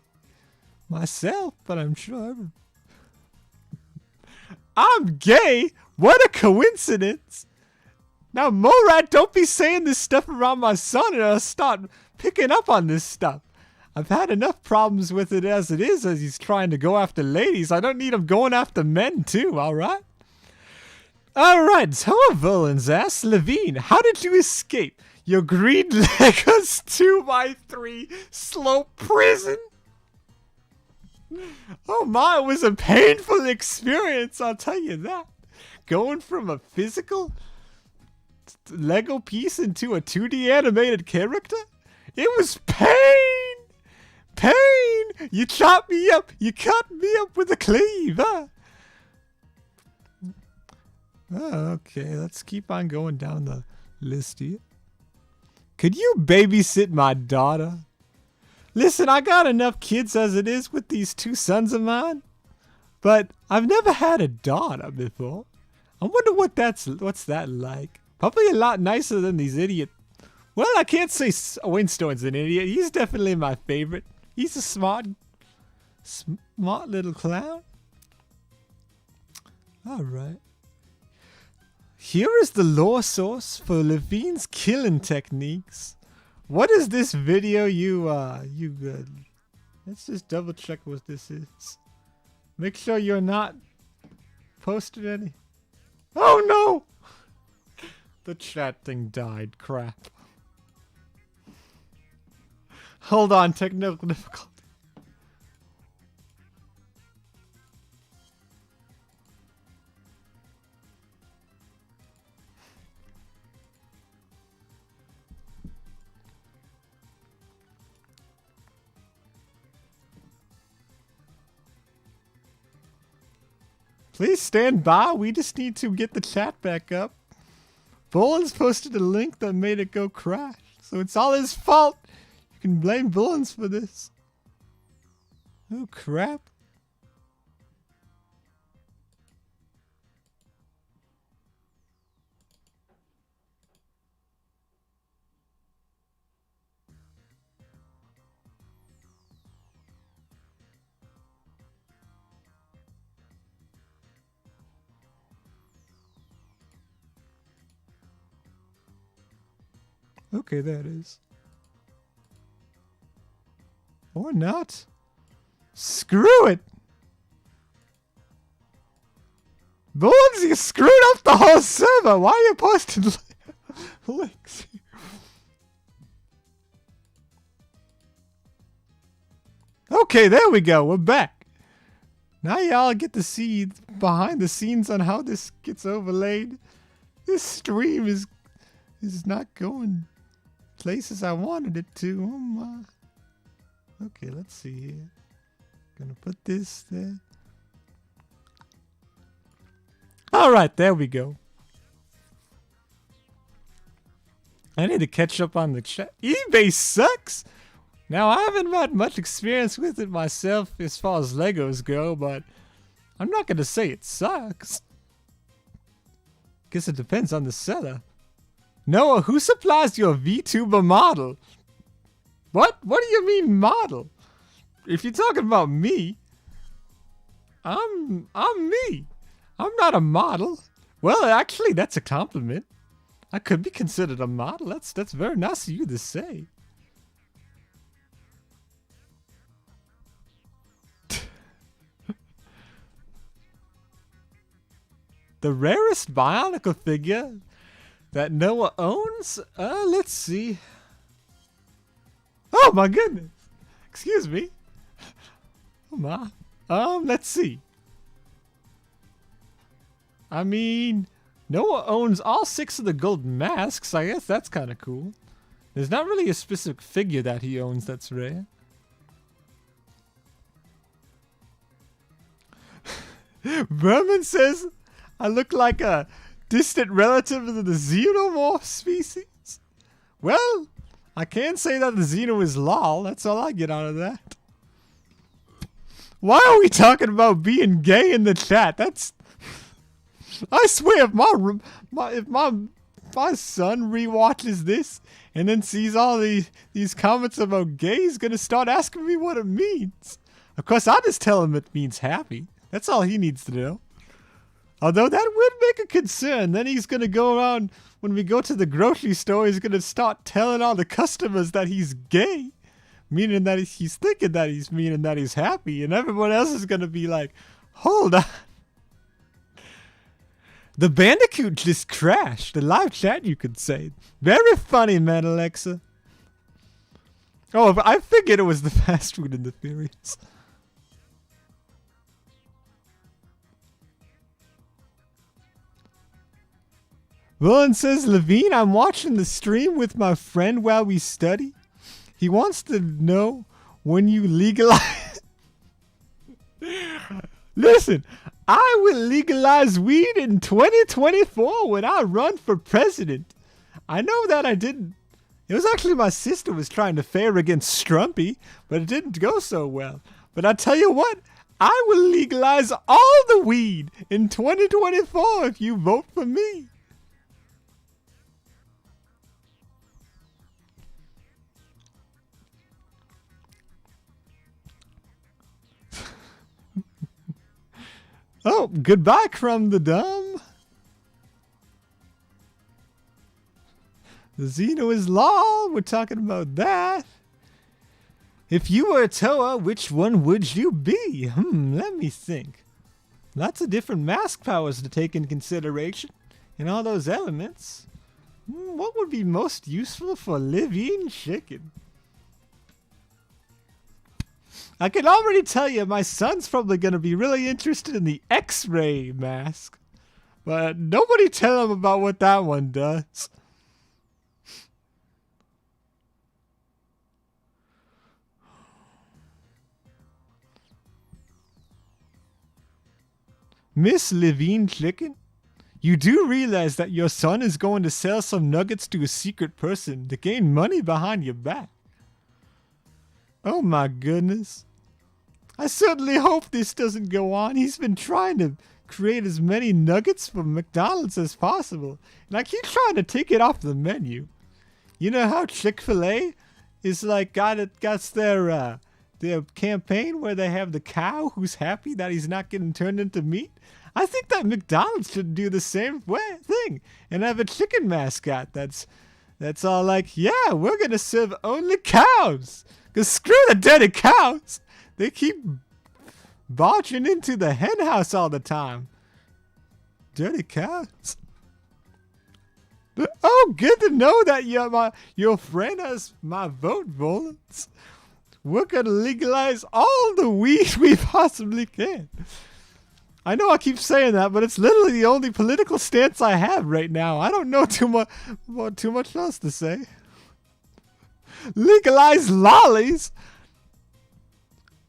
myself, but I'm sure I'm gay? What a coincidence! Now, Morat, don't be saying this stuff around my son and I'll start picking up on this stuff. I've had enough problems with it as it is, as he's trying to go after ladies. I don't need him going after men too, alright? Alright, Toa Villains asks, Levine, how did you escape your Green Legos 2x3 slope prison? Oh my, it was a painful experience, I'll tell you that. Going from a physical Lego piece into a 2D animated character? It was pain! Pain! You chopped me up! You cut me up with a cleaver! Oh, okay, let's keep on going down the list here. Could you babysit my daughter? Listen, I got enough kids as it is with these two sons of mine, but I've never had a daughter before. I wonder what's that like. Probably a lot nicer than these idiots. Well, I can't say Winstone's an idiot. He's definitely my favorite. He's a smart little clown. All-right. Here is the lore source for Levine's killing techniques. What is this video let's just double check what this is. Make sure you're not posted any. Oh no! The chat thing died. Crap. Hold on, technical difficulty. Please stand by. We just need to get the chat back up. Bullens posted a link that made it go crash, so it's all his fault. You can blame Bullens for this. Oh, crap. Okay, there it is. Or not. Screw it! Bullens, you screwed up the whole server! Why are you posting links? Okay, there we go. We're back. Now y'all get to see behind the scenes on how this gets overlaid. This stream is not going places I wanted it to. Oh my. Okay, let's see here. Gonna put this there. Alright, there we go. I need to catch up on the chat. eBay sucks! Now, I haven't had much experience with it myself as far as Legos go, but I'm not gonna say it sucks. Guess it depends on the seller. Noah, who supplies your VTuber model? What? What do you mean model? If you're talking about me, I'm me. I'm not a model. Well, actually, that's a compliment. I could be considered a model. That's very nice of you to say. The rarest Bionicle figure that Noah owns? Let's see. Oh my goodness. Excuse me. Oh my. Let's see. I mean, Noah owns all 6 of the golden masks. I guess that's kind of cool. There's not really a specific figure that he owns that's rare. Berman says, I look like a distant relative of the xenomorph species. Well, I can say that the xeno is lol. That's all I get out of that. Why are we talking about being gay in the chat? That's... I swear, if my son rewatches this and then sees all these comments about gay, he's gonna start asking me what it means. Of course, I just tell him it means happy. That's all he needs to know. Although that would make a concern. Then he's gonna go around, when we go to the grocery store, he's gonna start telling all the customers that he's gay. Meaning that he's thinking that he's meaning that he's happy. And everyone else is gonna be like, hold on. The Bandicoot just crashed. The live chat, you could say. Very funny, man, Alexa. Oh, I figured it was the Fast Food and the Furious. Willen says, Levine, I'm watching the stream with my friend while we study. He wants to know when you legalize... Listen, I will legalize weed in 2024 when I run for president. I know that I didn't. It was actually my sister was trying to fare against Strumpy, but it didn't go so well. But I tell you what, I will legalize all the weed in 2024 if you vote for me. Oh, goodbye, Crumb the Dumb. The Xeno is lol. We're talking about that. If you were a Toa, which one would you be? Let me think. Lots of different mask powers to take in consideration. And all those elements. What would be most useful for living chicken? I can already tell you my son's probably going to be really interested in the X-ray mask. But nobody tell him about what that one does. Miss Levine Chicken, you do realize that your son is going to sell some nuggets to a secret person to gain money behind your back. Oh my goodness. I certainly hope this doesn't go on. He's been trying to create as many nuggets from McDonald's as possible. And I keep trying to take it off the menu. You know how Chick-fil-A is like got their campaign where they have the cow who's happy that he's not getting turned into meat? I think that McDonald's should do the same thing and have a chicken mascot that's all like, yeah, we're going to serve only cows. Because screw the dirty cows. They keep barging into the hen house all the time. Dirty cows. Oh, good to know that your friend has my vote, Volans. We're gonna legalize all the weed we possibly can. I know I keep saying that, but it's literally the only political stance I have right now. I don't know too much else to say. Legalize lollies?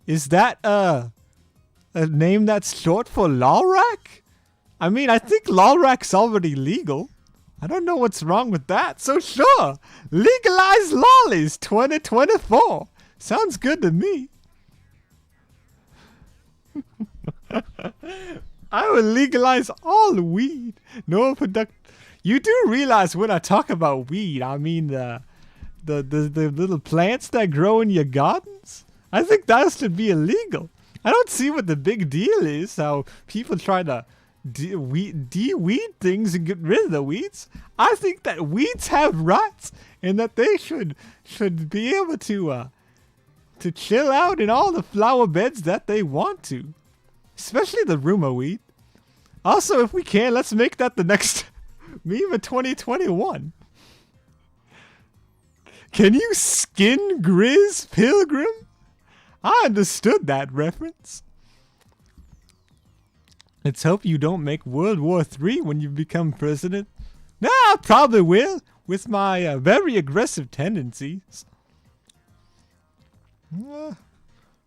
Is that a name that's short for lolrack? I mean, I think lolrack's already legal. I don't know what's wrong with that. So sure, legalize lollies 2024. Sounds good to me. I will legalize all weed. No product. You do realize when I talk about weed, I mean the little plants that grow in your gardens? I think that should be illegal. I don't see what the big deal is, how people try to de-weed things and get rid of the weeds. I think that weeds have rights and that they should be able to chill out in all the flower beds that they want to. Especially the rumor weed. Also, if we can, let's make that the next meme of 2021. Can you skin Grizz Pilgrim? I understood that reference. Let's hope you don't make World War III when you become president. Nah, I probably will, with my very aggressive tendencies.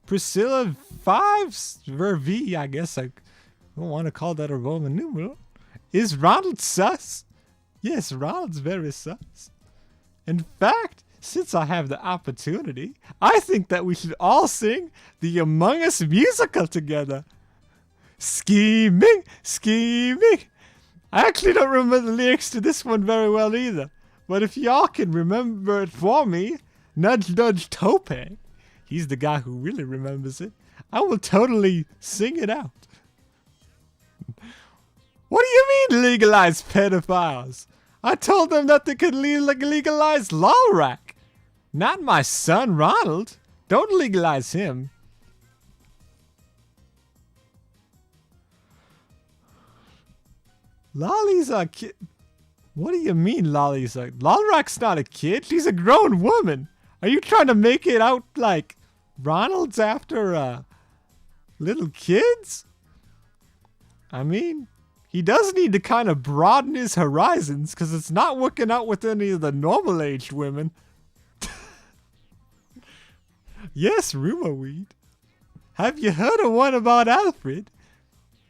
Priscilla 5 or V, I guess I don't want to call that a Roman numeral. Is Ronald sus? Yes, Ronald's very sus. In fact, since I have the opportunity, I think that we should all sing the Among Us musical together. Scheming, scheming. I actually don't remember the lyrics to this one very well either. But if y'all can remember it for me, nudge nudge Tope. He's the guy who really remembers it. I will totally sing it out. What do you mean legalize pedophiles? I told them that they could legalize lolrack. Not my son Ronald. Don't legalize him. Lollies are kid. What do you mean lollies are? Lolrack's not a kid. She's a grown woman. Are you trying to make it out like Ronald's after little kids? I mean, he does need to kind of broaden his horizons because it's not working out with any of the normal-aged women. Yes, rumor weed. Have you heard of one about Alfred?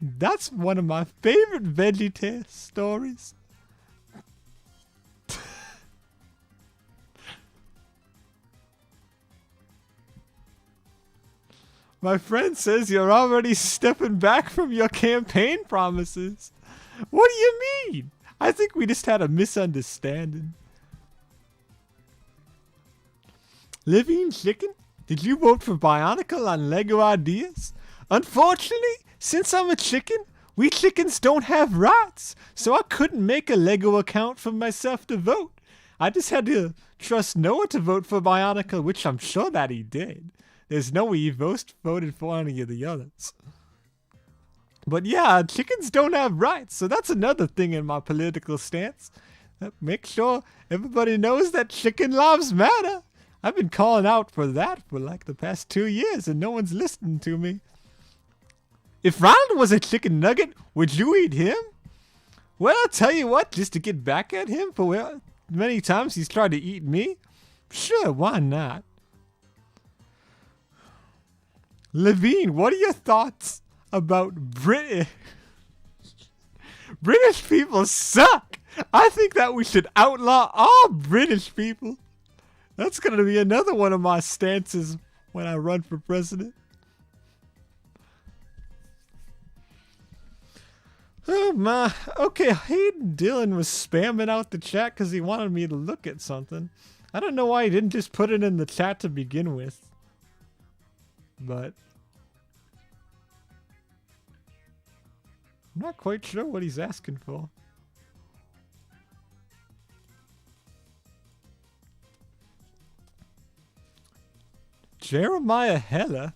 That's one of my favorite VeggieTales stories. My friend says you're already stepping back from your campaign promises. What do you mean? I think we just had a misunderstanding. Living Chicken? Did you vote for Bionicle on Lego Ideas? Unfortunately, since I'm a chicken, we chickens don't have rights, so I couldn't make a Lego account for myself to vote. I just had to trust Noah to vote for Bionicle, which I'm sure that he did. There's no way he voted for any of the others. But yeah, chickens don't have rights, so that's another thing in my political stance. Make sure everybody knows that chicken lives matter. I've been calling out for that for like the past 2 years and no one's listening to me. If Ronald was a chicken nugget, would you eat him? Well, I'll tell you what, just to get back at him for many times he's tried to eat me. Sure, why not? Levine, what are your thoughts about British people suck? I think that we should outlaw all British people. That's going to be another one of my stances when I run for president. Oh my. Okay, Hayden Dillon was spamming out the chat because he wanted me to look at something. I don't know why he didn't just put it in the chat to begin with. But I'm not quite sure what he's asking for. Jeremiah Heller?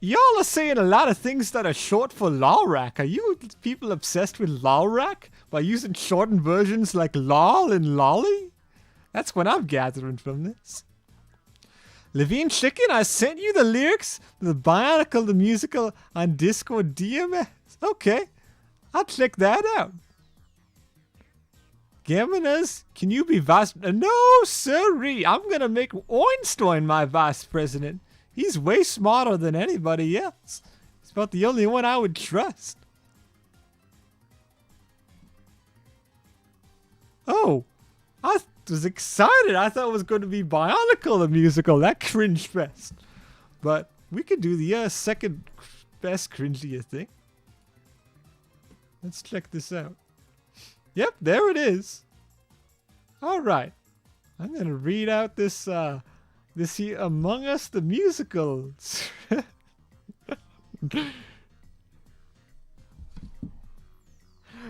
Y'all are saying a lot of things that are short for lolrack. Are you people obsessed with lolrack by using shortened versions like lol and lolly? That's what I'm gathering from this. Levine Chicken, I sent you the lyrics to the Bionicle the musical on Discord DMS. Okay, I'll check that out. Gaminas, can you be vice? No, sirree. I'm gonna make Ornstein my vice president. He's way smarter than anybody else. He's about the only one I would trust. Oh, I was excited. I thought it was going to be Bionicle the musical. That cringe fest. But we could do the second best cringiest thing. Let's check this out. Yep, there it is. All right. I'm going to read out this here Among Us the musical.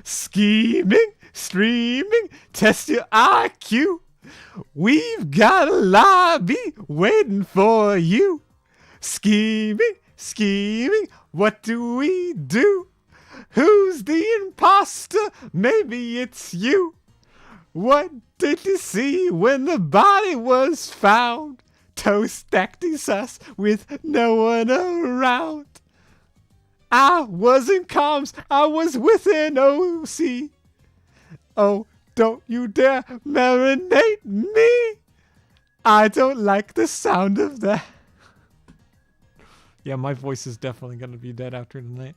Scheming, streaming, test your IQ. We've got a lobby waiting for you. Scheming, scheming, what do we do? Who's the imposter? Maybe it's you. What did you see when the body was found? Toe stacked in sus with no one around. I was in comms, I was with an OC. Oh, don't you dare marinate me. I don't like the sound of that. Yeah, my voice is definitely going to be dead after tonight.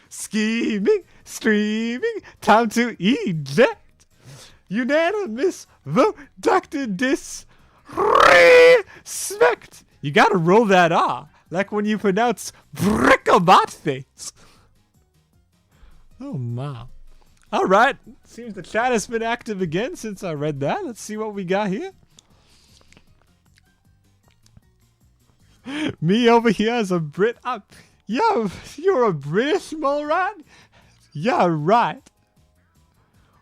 Scheming, streaming, time to eject. Unanimous vote, Dr. Disrespect. You gotta roll that R, like when you pronounce bricklebot face. Oh my. Alright, seems the chat has been active again since I read that. Let's see what we got here. Me over here as a Brit. Yeah, you're a British mole rat? Yeah, right.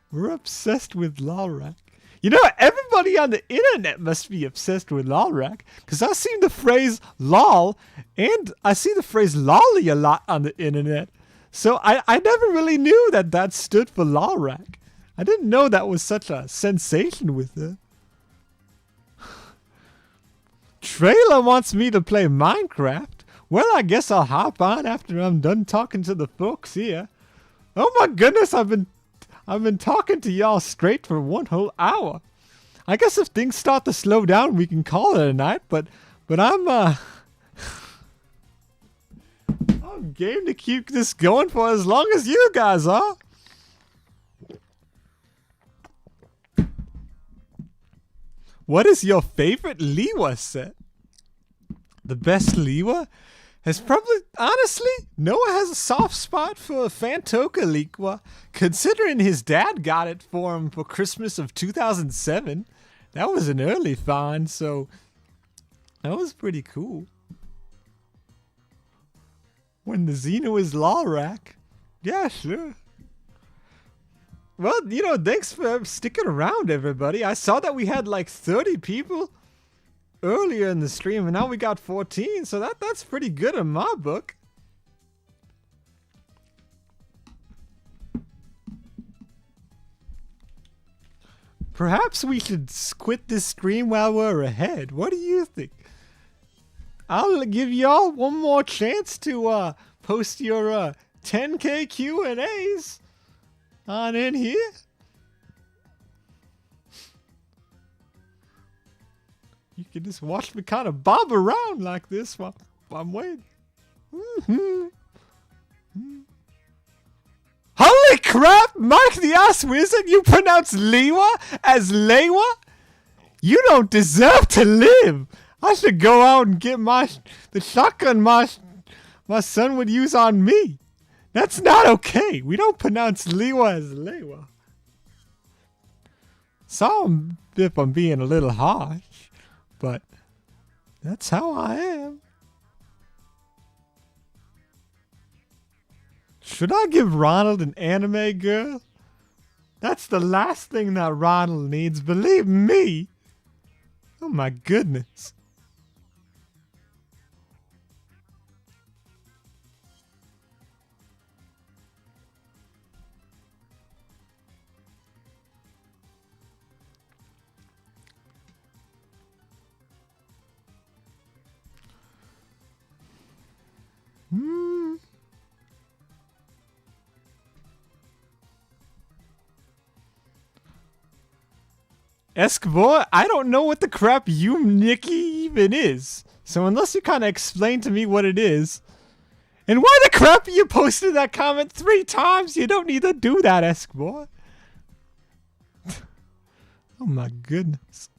We're obsessed with Lolrak. You know, everybody on the internet must be obsessed with Lolrak, because I've seen the phrase lol, and I see the phrase lolly a lot on the internet. So I never really knew that that stood for Lolrak. I didn't know that was such a sensation with it. Trailer wants me to play Minecraft. Well, I guess I'll hop on after I'm done talking to the folks here. Oh my goodness, I've been talking to y'all straight for 1 whole hour. I guess if things start to slow down, we can call it a night, but I'm I'm game to keep this going for as long as you guys are. What is your favorite Liwa set? The best Liwa? Has probably, honestly, Noah has a soft spot for Fantoka Liqua, considering his dad got it for him for Christmas of 2007. That was an early find, so that was pretty cool. When the Xeno is Lolrak. Yeah, sure. Well, you know, thanks for sticking around, everybody. I saw that we had like 30 people earlier in the stream, and now we got 14, so that's pretty good in my book. Perhaps we should quit this stream while we're ahead. What do you think? I'll give y'all one more chance to post your 10K Q&As on in here. You can just watch me kind of bob around like this while I'm waiting. Holy crap, Mike the Ass Wizard, you pronounce Liwa as Lewa? You don't deserve to live. I should go out and get the shotgun my son would use on me. That's not okay. We don't pronounce Liwa as Lewa. Sorry if I'm being a little harsh. But that's how I am. Should I give Ronald an anime girl? That's the last thing that Ronald needs, believe me. Oh my goodness. Eskimo, I don't know what the crap you Nikki even is. So unless you kind of explain to me what it is. And why the crap you posted that comment 3 times? You don't need to do that, Eskimo. Oh my goodness.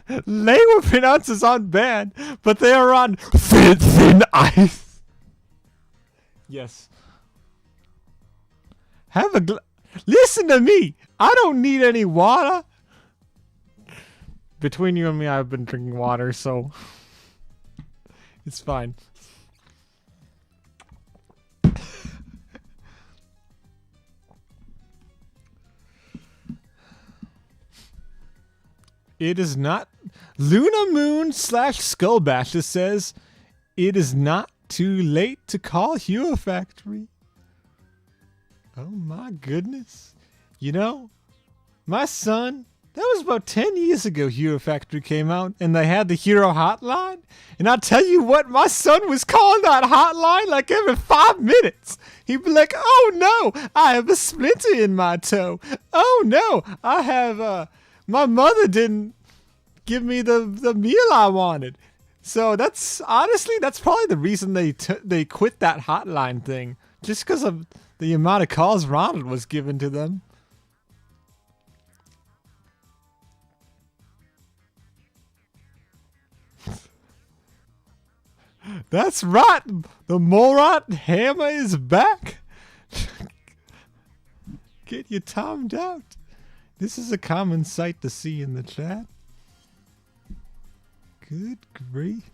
They were pronounced as on band, but they are on thin ice. Yes. Have a listen to me. I don't need any water. Between you and me, I've been drinking water, so it's fine. It is not. Luna Moon / Skullbasher says it is not too late to call Hero Factory. Oh my goodness. You know, my son, that was about 10 years ago Hero Factory came out and they had the Hero Hotline. And I'll tell you what, my son was calling that hotline like every 5 minutes. He'd be like, oh no, I have a splinter in my toe. Oh no, I have my mother didn't give me the meal I wanted. So that's honestly, that's probably the reason they quit that hotline thing. Just because of the amount of calls Ronald was given to them. That's right. The Morant hammer is back. Get you timed out. This is a common sight to see in the chat. Good grief.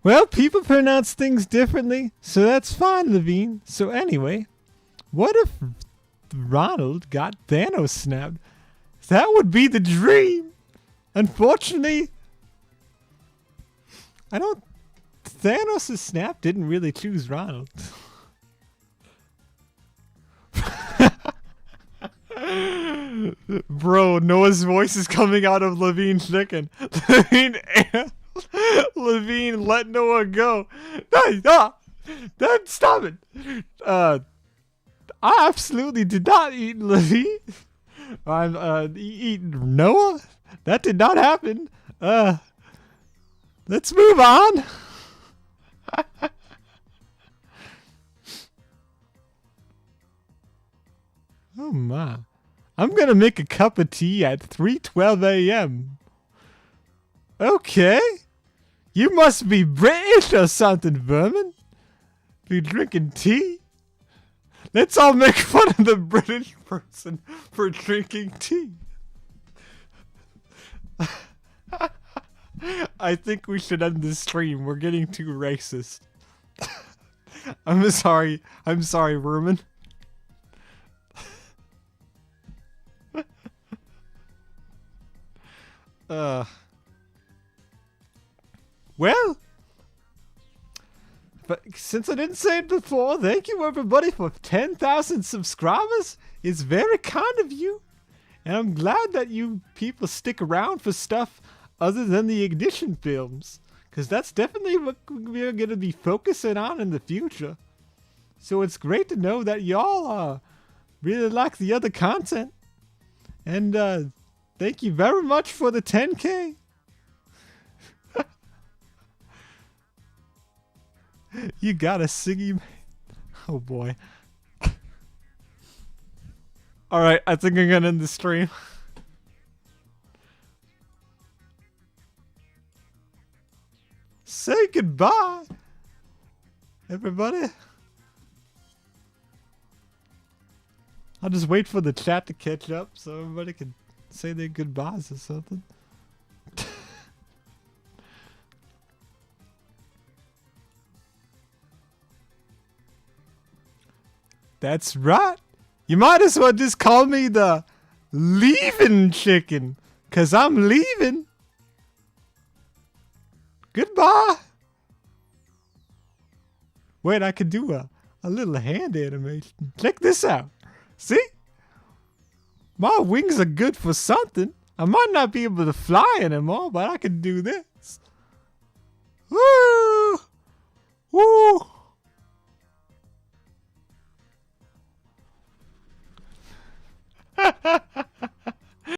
Well, people pronounce things differently, so that's fine, Levine. So anyway, what if Ronald got Thanos snapped? That would be the dream. Unfortunately, Thanos' snap didn't really choose Ronald. Bro, Noah's voice is coming out of Levine chicken. Levine let Noah go. Stop it. I absolutely did not eat Levine. I'm eating Noah. That did not happen. Let's move on. Oh my. I'm gonna make a cup of tea at 3:12 a.m. Okay. You must be British or something, Vermin. Be drinking tea? Let's all make fun of the British person for drinking tea. I think we should end this stream. We're getting too racist. I'm sorry. I'm sorry, Vermin. Well, but since I didn't say it before, thank you everybody for 10,000 subscribers. It's very kind of you. And I'm glad that you people stick around for stuff other than the Ignition films. Because that's definitely what we're going to be focusing on in the future. So it's great to know that y'all really like the other content. And thank you very much for the 10K. You got a Siggy. Oh boy. Alright, I think I'm gonna end the stream. Say goodbye, everybody. I'll just wait for the chat to catch up so everybody can say their goodbyes or something. That's right. You might as well just call me the leaving chicken, 'cause I'm leaving. Goodbye. Wait, I could do a little hand animation. Check this out. See? My wings are good for something. I might not be able to fly anymore, but I can do this. Woo!